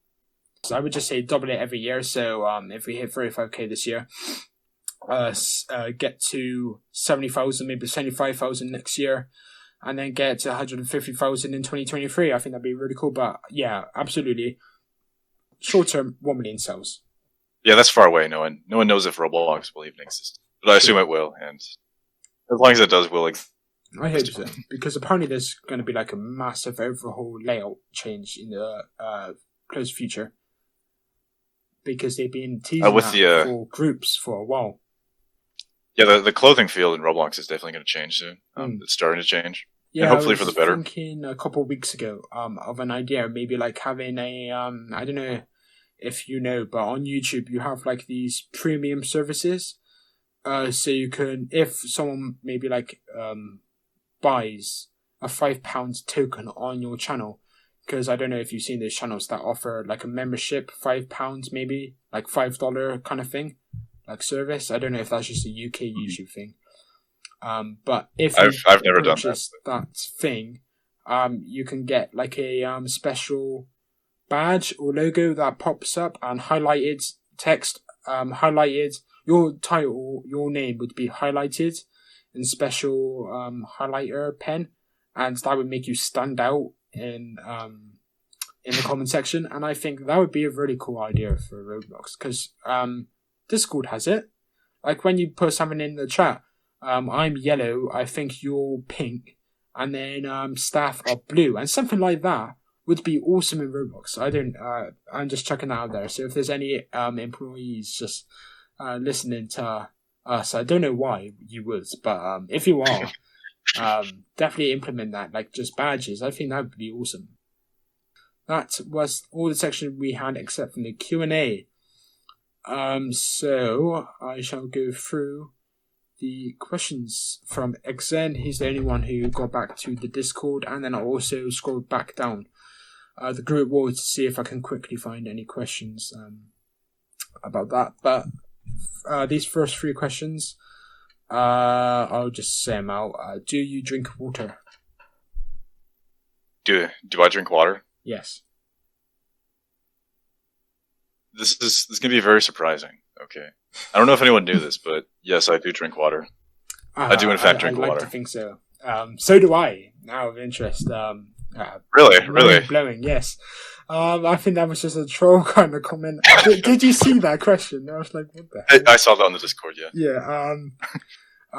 So I would just say double it every year. So if we hit 35k this year, get to 70,000, maybe 75,000 next year, and then get to 150,000 in 2023. I think that'd be really cool. But yeah, absolutely. Short term, 1 million sales. Yeah, that's far away. No one knows if Roblox will even exist, but I assume it will. And as long as it does, will exist. I hope so, because apparently there's going to be like a massive overhaul layout change in the close future, because they've been teasing for groups for a while. Yeah, the clothing field in Roblox is definitely going to change soon. It's starting to change. Yeah, and hopefully for the better. I was thinking a couple of weeks ago of an idea, maybe like having a I don't know if you know, but on YouTube you have like these premium services. So you can, if someone maybe like buys a £5 token on your channel, because I don't know if you've seen those channels that offer like a membership, £5 maybe, like $5 kind of thing, like service. I don't know if that's just a UK YouTube thing. But if I've never done that thing, you can get like a special badge or logo that pops up and highlighted text, highlighted your title, your name would be highlighted in special highlighter pen, and that would make you stand out in in the comment section, and I think that would be a really cool idea for Roblox, because Discord has it. Like when you put something in the chat, I'm yellow, I think you're pink, and then staff are blue, and something like that would be awesome in Roblox. I'm just checking that out there. So if there's any employees just listening to us, I don't know why you would, but if you are, definitely implement that, like just badges. I think that would be awesome. That was all the section we had except from the Q&A. So I shall go through the questions from Xen. He's the only one who got back to the Discord, and then I'll also scroll back down the group wall to see if I can quickly find any questions about that. But these first 3 questions, I'll just say them out. Do you drink water? Do I drink water? Yes. This is going to be very surprising. Okay. I don't know if anyone knew this, but yes, I do drink water. I do in fact drink water. I like to think so. So do I, now of interest. Really? Blowing, yes. I think that was just a troll kind of comment. Did you see that question? I was like, what the heck? I saw that on the Discord, yeah. Yeah,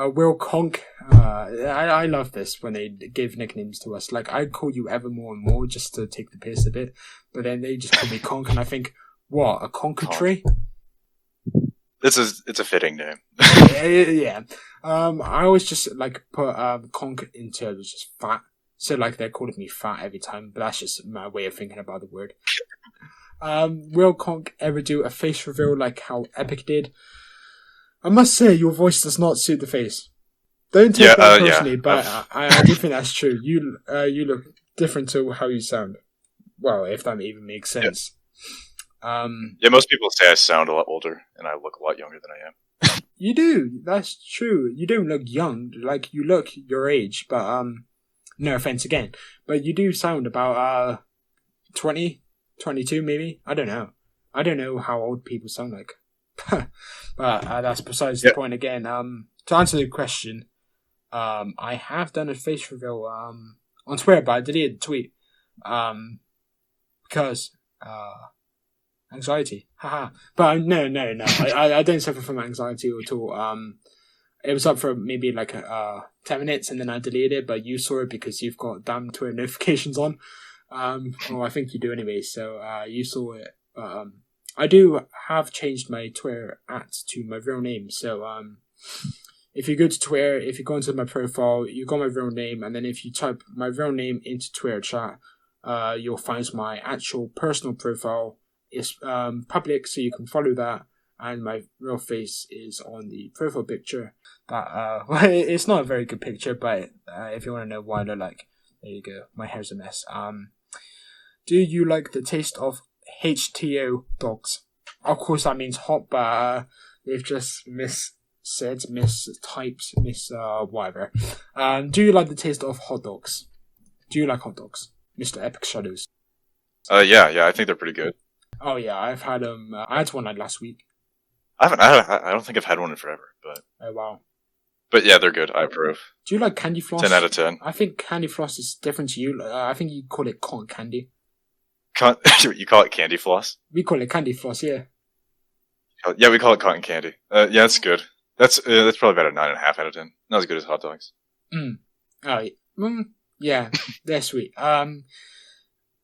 Will Conk, I love this when they give nicknames to us. Like, I'd call you Evermore and More just to take the piss a bit, but then they just call me Conk, and I think, what, a conker tree? It's a fitting name. Yeah. I always just, like, put conk into just fat. So, like, they're calling me fat every time, but that's just my way of thinking about the word. Will Conk ever do a face reveal like how Epik did? I must say, your voice does not suit the face. Don't take that personally, but I do think that's true. You look different to how you sound. Well, if that even makes sense. Yeah, most people say I sound a lot older, and I look a lot younger than I am. You do. That's true. You don't look young. Like, you look your age, but no offense again, but you do sound about 20, 22 maybe. I don't know. I don't know how old people sound like. But that's besides the point again. To answer the question, I have done a face reveal on Twitter, but I deleted the tweet because anxiety. Haha. But no. I don't suffer from anxiety at all. It was up for maybe like 10 minutes, and then I deleted it, but you saw it because you've got damn Twitter notifications on. Well, I think you do anyway, so you saw it. I do have changed my Twitter to my real name, so if you go to Twitter, if you go into my profile, you got my real name, and then if you type my real name into Twitter chat, you'll find my actual personal profile. It's public, so you can follow that, and my real face is on the profile picture. That it's not a very good picture, but if you want to know what I look like, there you go. My hair's a mess. Do you like the taste of HTO dogs? Of course, that means hot, but they've just mistyped, whatever. Do you like the taste of hot dogs? Do you like hot dogs, Mr. EpikShadowz? Yeah, I think they're pretty good. Oh yeah, I've had them. I had one like last week. I don't think I've had one in forever, but. Oh wow. But yeah, they're good. I approve. Do you like candy floss? 10 out of 10. I think candy floss is different to you. I think you call it cotton candy. You call it candy floss? We call it candy floss, yeah. Yeah, we call it cotton candy. Yeah, that's good. That's probably about a 9.5 out of 10. Not as good as hot dogs. Yeah, they're sweet.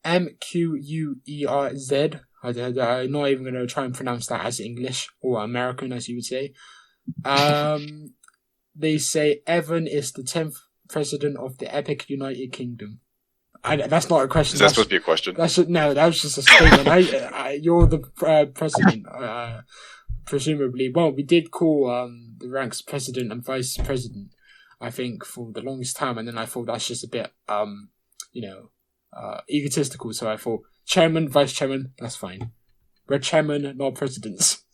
MQUERZ. I'm not even going to try and pronounce that as English or American, as you would say. They say Evan is the 10th president of the Epik United Kingdom. That's not a question. Is that supposed to be a question? No, that was just a statement. You're the president, presumably. Well, we did call the ranks president and vice president, I think, for the longest time, and then I thought that's just a bit, egotistical. So I thought chairman, vice chairman, that's fine. We're chairman, not presidents.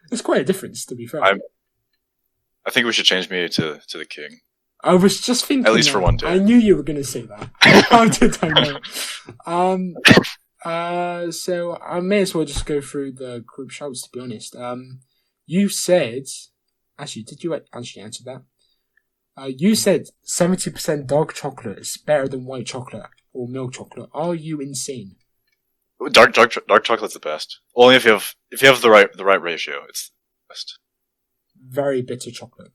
There's quite a difference, to be fair. I think we should change me to the king. I was just thinking. At least for one day. I knew you were going to say that. How did I know? So I may as well just go through the group shouts, to be honest. You said, actually, did you actually answer that? You said 70% dark chocolate is better than white chocolate or milk chocolate. Are you insane? Dark chocolate's the best. Only if you have the right ratio, it's the best. Very bitter chocolate.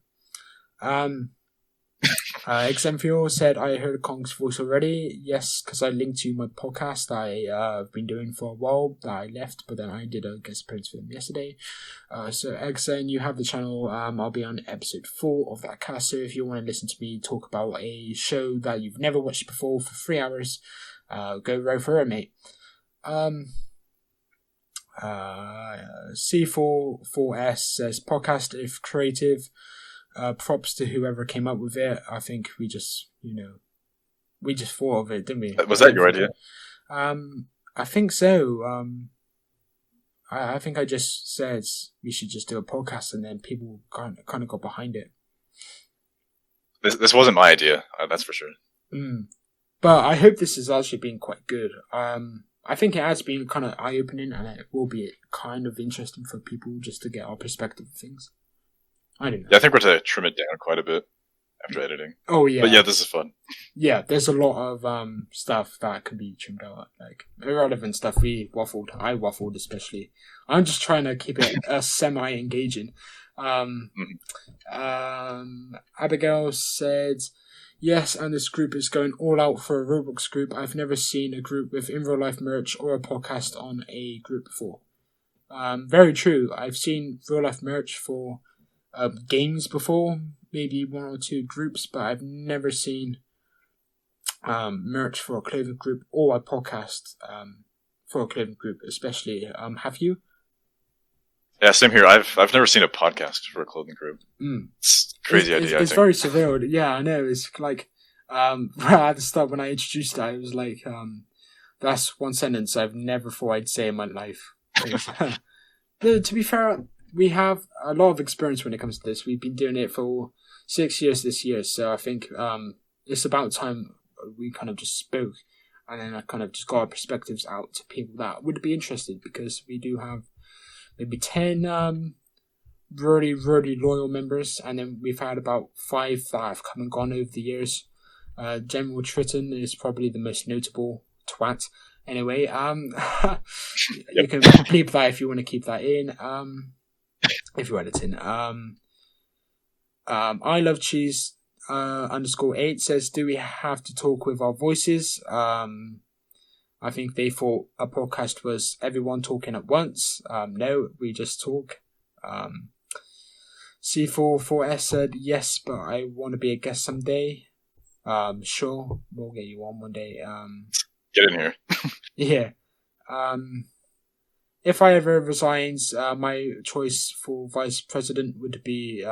XM said, I heard Kong's voice already. Yes, because I linked to my podcast I've been doing for a while that I left, but then I did a guest appearance for them yesterday. So XM, you have the channel. I'll be on episode 4 of that cast, so if you want to listen to me talk about a show that you've never watched before for 3 hours, go row for it, mate. C44S says, podcast if creative. Props to whoever came up with it. I think we just thought of it, didn't we? Was that your idea? I think so. I think I just said we should just do a podcast, and then people kind of got behind it. This wasn't my idea, that's for sure. But I hope this has actually been quite good. I think it has been kind of eye-opening, and it will be kind of interesting for people just to get our perspective of things. I don't know. Yeah, I think we're to trim it down quite a bit after editing. Oh yeah, but yeah, this is fun. Yeah, there's a lot of stuff that can be trimmed out, like irrelevant stuff. I waffled especially. I'm just trying to keep it semi-engaging. Abigail said, yes, and this group is going all out for a Roblox group. I've never seen a group with in real life merch or a podcast on a group before. Very true. I've seen real life merch for games before, maybe 1 or 2 groups, but I've never seen merch for a clothing group or a podcast for a clothing group, especially. Have you? Yeah, same here. I've never seen a podcast for a clothing group. It's a crazy idea. It's very surreal. Yeah, I know. It's like right at the start when I introduced it, I was like, that's one sentence I've never thought I'd say in my life. To be fair, we have a lot of experience when it comes to this. We've been doing it for 6 years this year, so I think it's about time we kind of just spoke, and then I kind of just got our perspectives out to people that would be interested, because we do have maybe 10 really, really loyal members, and then we've had about 5 that have come and gone over the years. General Triton is probably the most notable twat. Anyway, you can bleep that if you want to keep that in. If you edit in. I love cheese _8 says, do we have to talk with our voices? I think they thought a podcast was everyone talking at once. No, we just talk. C44S said, yes, but I want to be a guest someday. Sure, we'll get you on one day. Get in here. Yeah. If I ever resigns, my choice for vice president would be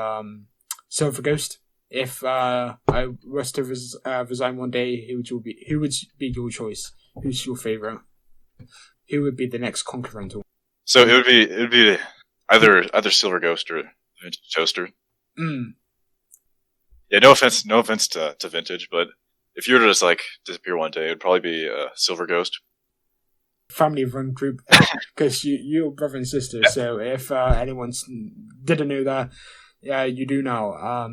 Silver Ghost. If I was to resign one day, who would be your choice? Who's your favorite? Who would be the next Concurrental? So it would be either Silver Ghost or Vintage Toaster. Yeah, no offense to Vintage, but if you were to just like disappear one day, it would probably be Silver Ghost. Family run group, because you're brother and sister. Yeah. So if anyone didn't know that, yeah, you do now.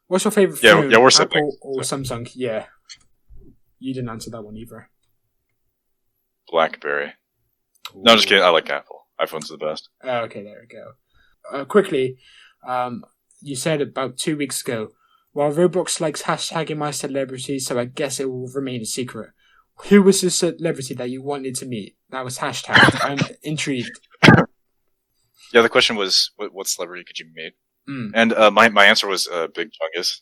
What's your favorite phone? Yeah, we're Apple or Samsung? Yeah, you didn't answer that one either. BlackBerry. Ooh. No, I'm just kidding. I like Apple. iPhone's the best. Okay, there we go. Quickly, you said about 2 weeks ago, well, Roblox likes hashtagging my celebrity, so I guess it will remain a secret. Who was the celebrity that you wanted to meet? That was hashtagged. I'm intrigued. Yeah, the question was, what celebrity could you meet? And my answer was Big Chungus.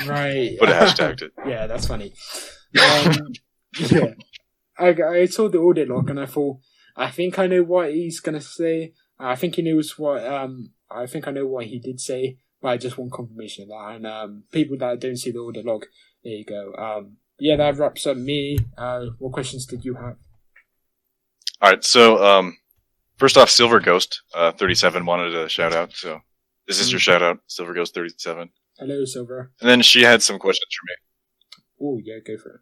Right. But it hashtagged it. Yeah, that's funny. Yeah. I saw the audio log and I thought, I think I know what he's going to say. I think he knows what, I think I know what he did say, but I just want confirmation of that. And people that don't see the audio log, there you go. Yeah, that wraps up me. What questions did you have? All right, so first off, Silver Ghost 37 wanted a shout out, so this is your shout out, Silver Ghost 37. Hello, Silver. And then she had some questions for me. Oh yeah, go for it.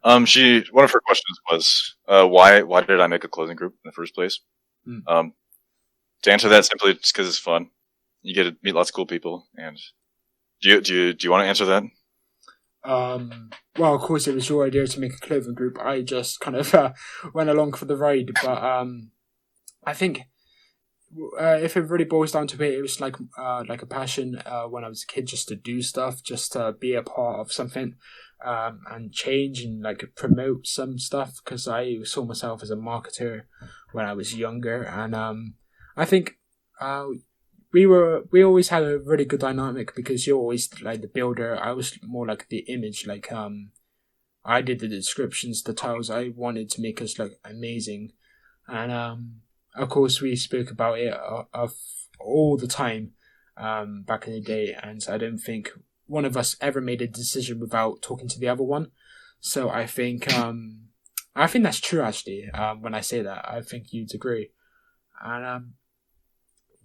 One of her questions was why did I make a clothing group in the first place? To answer that, simply just because it's fun. You get to meet lots of cool people, and do you want to answer that? well, of course, it was your idea to make a clothing group. I just kind of went along for the ride. But I think if it really boils down to it, it was like a passion when I was a kid, just to do stuff, just to be a part of something, and change and like promote some stuff. Because I saw myself as a marketer when I was younger, and I think we always had a really good dynamic, because you're always like the builder. I was more like the image, like I did the descriptions, the titles. I wanted to make us look amazing, and of course, we spoke about it all the time back in the day, and I don't think one of us ever made a decision without talking to the other one. So I think that's true, actually. When I say that, I think you'd agree, and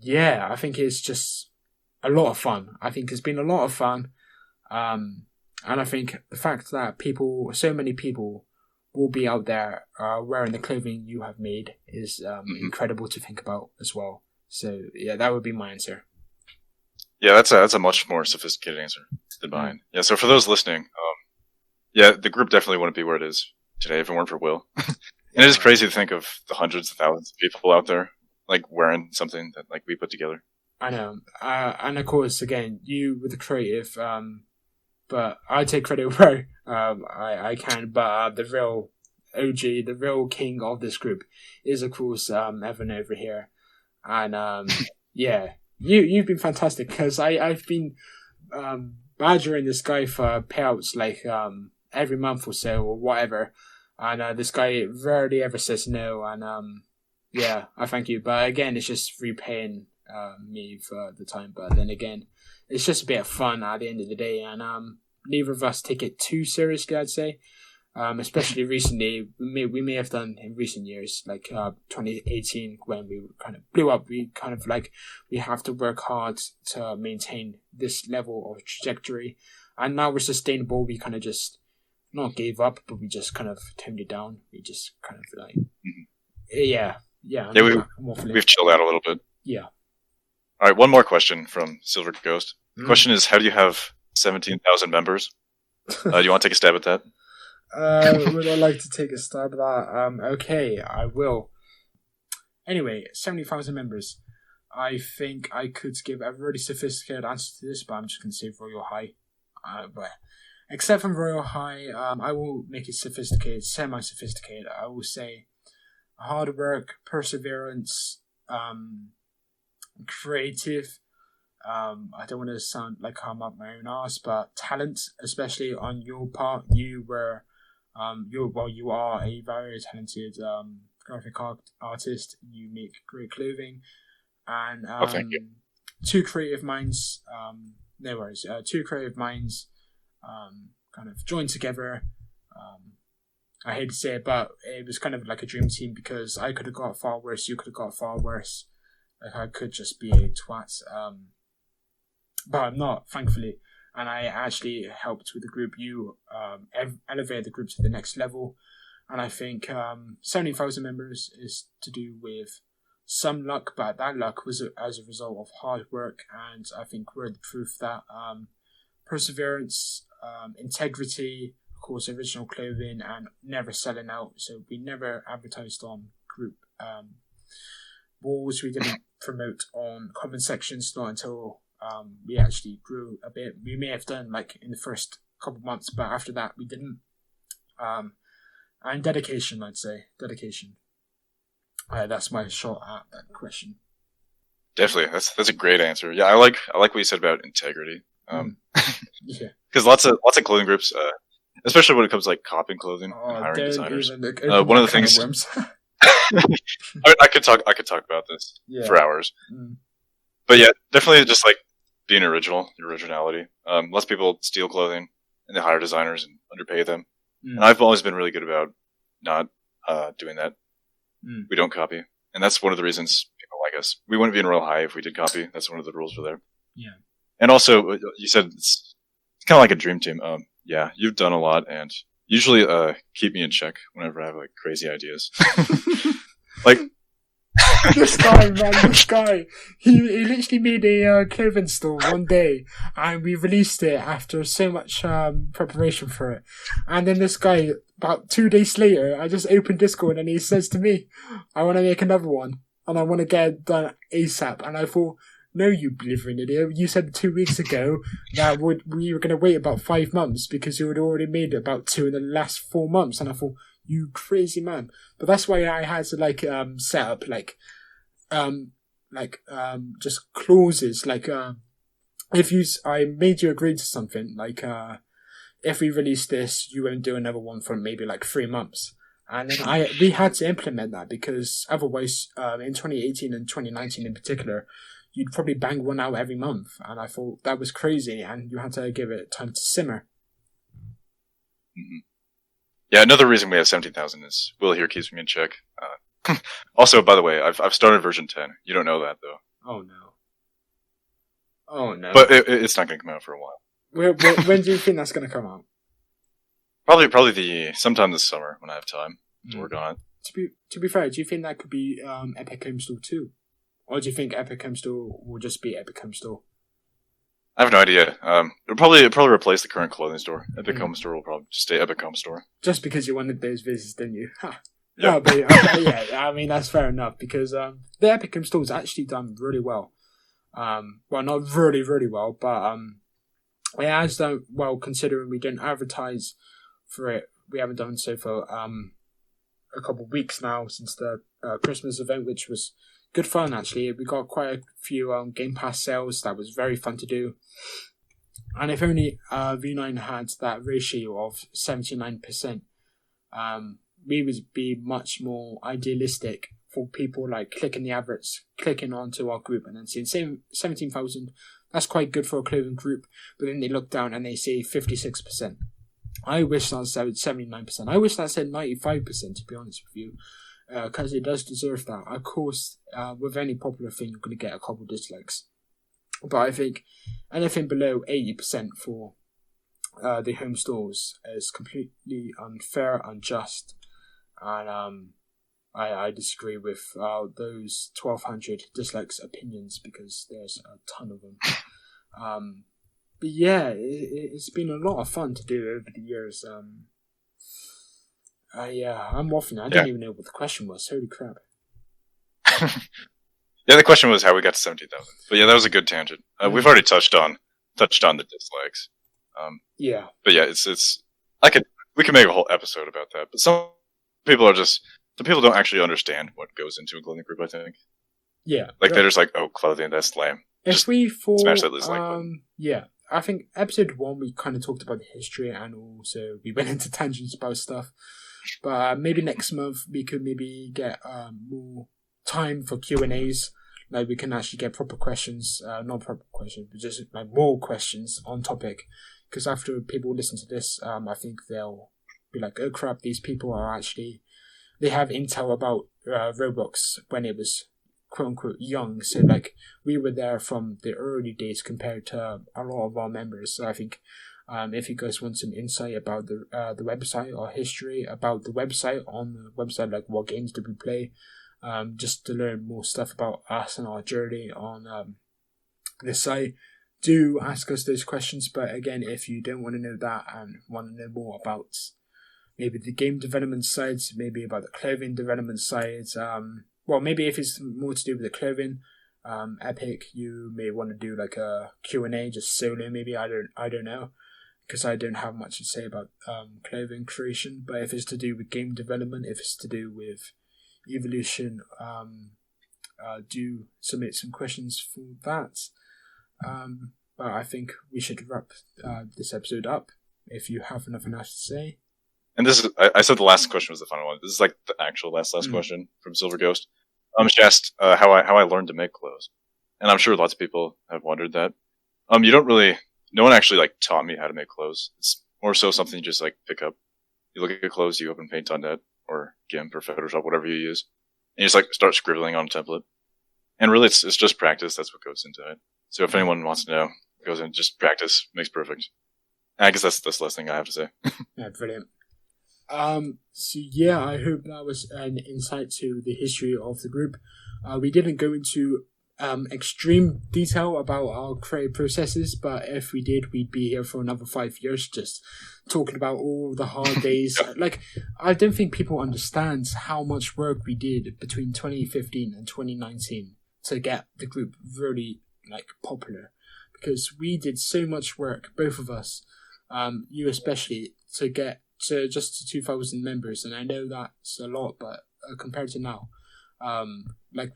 yeah, I think it's just a lot of fun. I think it's been a lot of fun, and I think the fact that so many people will be out there wearing the clothing you have made is incredible to think about as well. So yeah, that would be my answer. Yeah, that's a much more sophisticated answer than mine. Yeah, so for those listening, yeah, the group definitely wouldn't be where it is today if it weren't for Will. And it is crazy to think of the hundreds of thousands of people out there like wearing something that like we put together. I know, and of course, again, you were the creative. But I take credit where I can. But the real OG, the real king of this group, is of course Evan over here, and yeah, you've been fantastic, because I've been badgering this guy for payouts like every month or so or whatever, and this guy rarely ever says no, and yeah, I thank you. But again, it's just repaying me for the time. But then again, it's just a bit of fun at the end of the day, and neither of us take it too seriously, I'd say. Especially recently, we may have done in recent years, like 2018, when we kind of blew up. We kind of like, we have to work hard to maintain this level of trajectory, and now we're sustainable. We kind of just not gave up, but we just kind of toned it down. We just kind of like, yeah. We've chilled out a little bit. Yeah. All right, one more question from Silver Ghost. The question is, how do you have 17,000 members? Do you want to take a stab at that? Would I like to take a stab at that? Okay, I will. Anyway, 70,000 members. I think I could give a really sophisticated answer to this, but I'm just going to say Royal High. But except from Royal High, I will make it sophisticated, semi-sophisticated. I will say hard work, perseverance, creative. I don't want to sound like I'm up my own arse, but talent, especially on your part. You are a very talented graphic artist. You make great clothing, and thank you. Two creative minds. Two creative minds, kind of joined together. I hate to say it, but it was kind of like a dream team, because I could have got far worse. You could have got far worse. Like, I could just be a twat. But I'm not, thankfully. And I actually helped with the group. You elevated the group to the next level. And I think 70,000 members is to do with some luck, but that luck was as a result of hard work. And I think we're the proof that perseverance, integrity, of course, original clothing, and never selling out. So we never advertised on group walls. We didn't promote on comment sections, not until we actually grew a bit. We may have done like in the first couple of months, but after that we didn't. And dedication, I'd say dedication. That's my shot at that question. Definitely, that's a great answer. Yeah, I like what you said about integrity. Yeah, because lots of clothing groups, especially when it comes to like copying clothing and hiring designers. One of the things I could talk about this for hours. But yeah, definitely just like being original, your originality. Lots of people steal clothing and they hire designers and underpay them. And I've always been really good about not doing that. We don't copy, and that's one of the reasons people like us. We wouldn't be in Royal High if we did copy. That's one of the rules for there. Yeah. And also, you said it's kind of like a dream team. Yeah, you've done a lot, and usually keep me in check whenever I have like crazy ideas. Like, This guy, man, this guy. He literally made a clothing store one day, and we released it after so much preparation for it. And then this guy, about 2 days later, I just opened Discord and he says to me, I want to make another one, and I want to get it done ASAP. And I thought, no, you blithering idiot. You said 2 weeks ago that we were going to wait about 5 months because you had already made about 2 in the last 4 months. And I thought, you crazy man. But that's why I had to set up just clauses I made you agree to something if we release this, you won't do another one for maybe 3 months. And then we had to implement that because otherwise, in 2018 and 2019 in particular, you'd probably bang one out every month. And I thought that was crazy, and you had to give it time to simmer. Mm-hmm. Yeah, another reason we have 17,000 is Will here keeps me in check. Also, by the way, I've started version 10. You don't know that, though. Oh no. But it's not going to come out for a while. When do you think that's going to come out? Probably sometime this summer when I have time to work on it. To be fair, do you think that could be Epic Home Store 2? Or do you think Epic Home Store will just be Epic Home Store? I have no idea. It'll probably replace the current clothing store. Epic Home Store will probably just stay Epic Home Store. Just because you wanted those visits, didn't you? Ha. Yeah. No, but yeah, I mean that's fair enough because the Epic Home Store has actually done really well. Well, not really, really well, but it has done well considering we didn't advertise for it. We haven't done so for a couple of weeks now since the Christmas event, which was good fun actually. We got quite a few Game Pass sales that was very fun to do. And if only V9 had that ratio of 79%, we would be much more idealistic for people clicking the adverts, clicking onto our group and then seeing 17,000. That's quite good for a clothing group, but then they look down and they see 56%. I wish that said 79%. I wish that said 95%, to be honest with you, because it does deserve that. Of course, with any popular thing, you're going to get a couple of dislikes. But I think anything below 80% for the home stores is completely unfair, unjust, and I disagree with those 1,200 dislikes opinions because there's a ton of them. But yeah, it's been a lot of fun to do over the years. I'm waffling. I don't even know what the question was. Holy crap. Yeah, the question was how we got to 17,000. But yeah, that was a good tangent. We've already touched on the dislikes. Yeah. But yeah, we could make a whole episode about that. But some people don't actually understand what goes into a clothing group, I think. Yeah. They're just oh, clothing, that's lame. If we thought, smash that dislike button. Yeah. I think episode 1 we kind of talked about the history and also we went into tangents about stuff. But maybe next month we could maybe get more time for Q&As. We can actually get proper questions, not proper questions, but just more questions on topic. Because after people listen to this, I think they'll be oh crap, these people are actually, they have intel about Roblox when it was quote unquote young. So we were there from the early days compared to a lot of our members. So I think if you guys want some insight about the website or history about the website, on the website, what games did we play, just to learn more stuff about us and our journey on the site, do ask us those questions. But again, if you don't want to know that and want to know more about maybe the game development sides, maybe about the clothing development sides, well, maybe if it's more to do with the clothing, Epic, you may want to do a Q&A, just solo maybe, I don't know, because I don't have much to say about clothing creation. But if it's to do with game development, if it's to do with evolution, do submit some questions for that. But I think we should wrap this episode up if you have nothing else to say. And this is, I said the last question was the final one. This is the actual last question from Silver Ghost. She asked how I learned to make clothes. And I'm sure lots of people have wondered that. No one actually taught me how to make clothes. It's more so something you just pick up. You look at your clothes, you open Paint.net or GIMP or Photoshop, whatever you use. And you just start scribbling on a template. And really it's just practice. That's what goes into it. So if anyone wants to know, goes in, just practice makes perfect. I guess that's the last thing I have to say. Yeah, brilliant. So yeah, I hope that was an insight to the history of the group. We didn't go into extreme detail about our creative processes, but if we did, we'd be here for another 5 years just talking about all the hard days. Like, I don't think people understand how much work we did between 2015 and 2019 to get the group really popular, because we did so much work, both of us, you especially, to get to just 2,000 members. And I know that's a lot, but compared to now,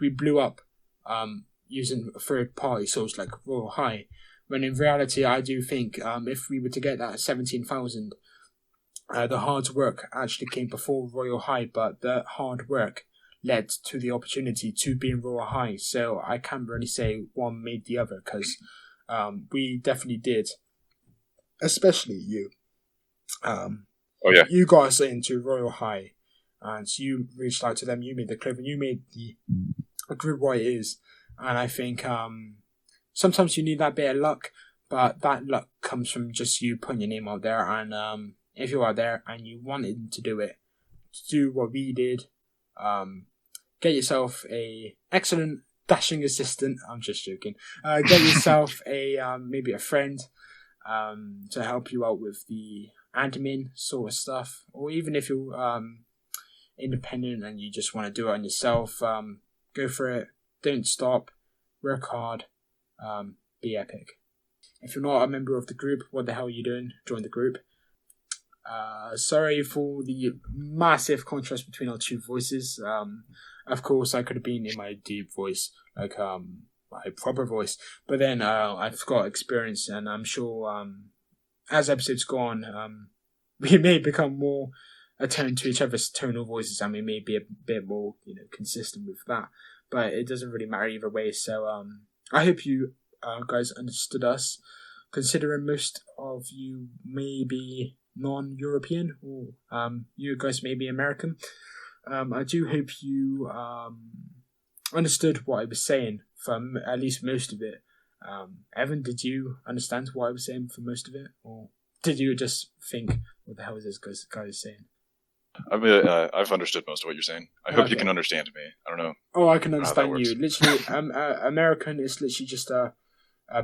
we blew up using a third party source like Royal High, when in reality I do think if we were to get that 17,000, the hard work actually came before Royal High, but the hard work led to the opportunity to be in Royal High. So I can't really say one made the other, because we definitely did, especially you. You got us into Royal High, and you reached out to them, you made the clip, and you made the group what it is. And I think sometimes you need that bit of luck, but that luck comes from just you putting your name out there. And if you are there and you wanted to do it, do what we did, get yourself a excellent dashing assistant. I'm just joking. Get yourself maybe a friend to help you out with the admin sort of stuff, or even if you're independent and you just want to do it on yourself, go for it. Don't stop. Work hard. Be epic. If you're not a member of the group, what the hell are you doing? Join the group. Sorry for the massive contrast between our two voices. Of course, I could have been in my deep voice, my proper voice. But then I've got experience, and I'm sure as episodes go on, we may become more attuned to each other's tonal voices, and we may be a bit more, consistent with that. But it doesn't really matter either way. So I hope you guys understood us, considering most of you may be non-European, or you guys may be American. I do hope you understood what I was saying from at least most of it. Evan, did you understand what I was saying for most of it, or did you just think, what the hell is this guy saying? I mean, I've understood most of what you're saying. I hope you can understand me. I don't know. Oh, I can understand you. Literally, American is literally just a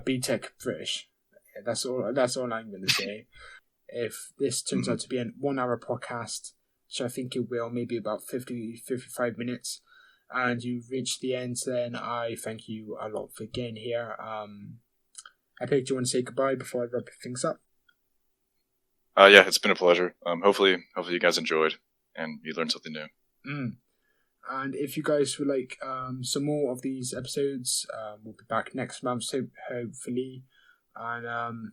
B-Tech British. That's all I'm going to say. If this turns out to be a 1 hour podcast, which I think it will, maybe about 55 minutes, and you've reached the end, then I thank you a lot for getting here. Epik, do you want to say goodbye before I wrap things up? Yeah, it's been a pleasure. Hopefully you guys enjoyed and you learned something new. And if you guys would like some more of these episodes, we'll be back next month, so hopefully. And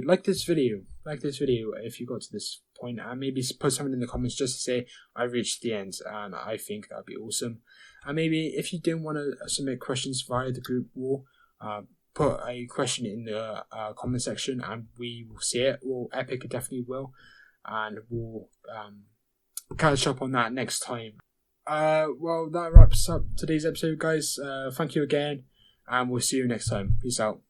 like this video if you got to this point, and maybe put something in the comments just to say I reached the end, and I think that'd be awesome. And maybe if you don't want to submit questions via the group wall, put a question in the comment section and we will see it. Well, Epik definitely will, and we'll catch up on that next time. Well, that wraps up today's episode, guys. Thank you again, and we'll see you next time. Peace out.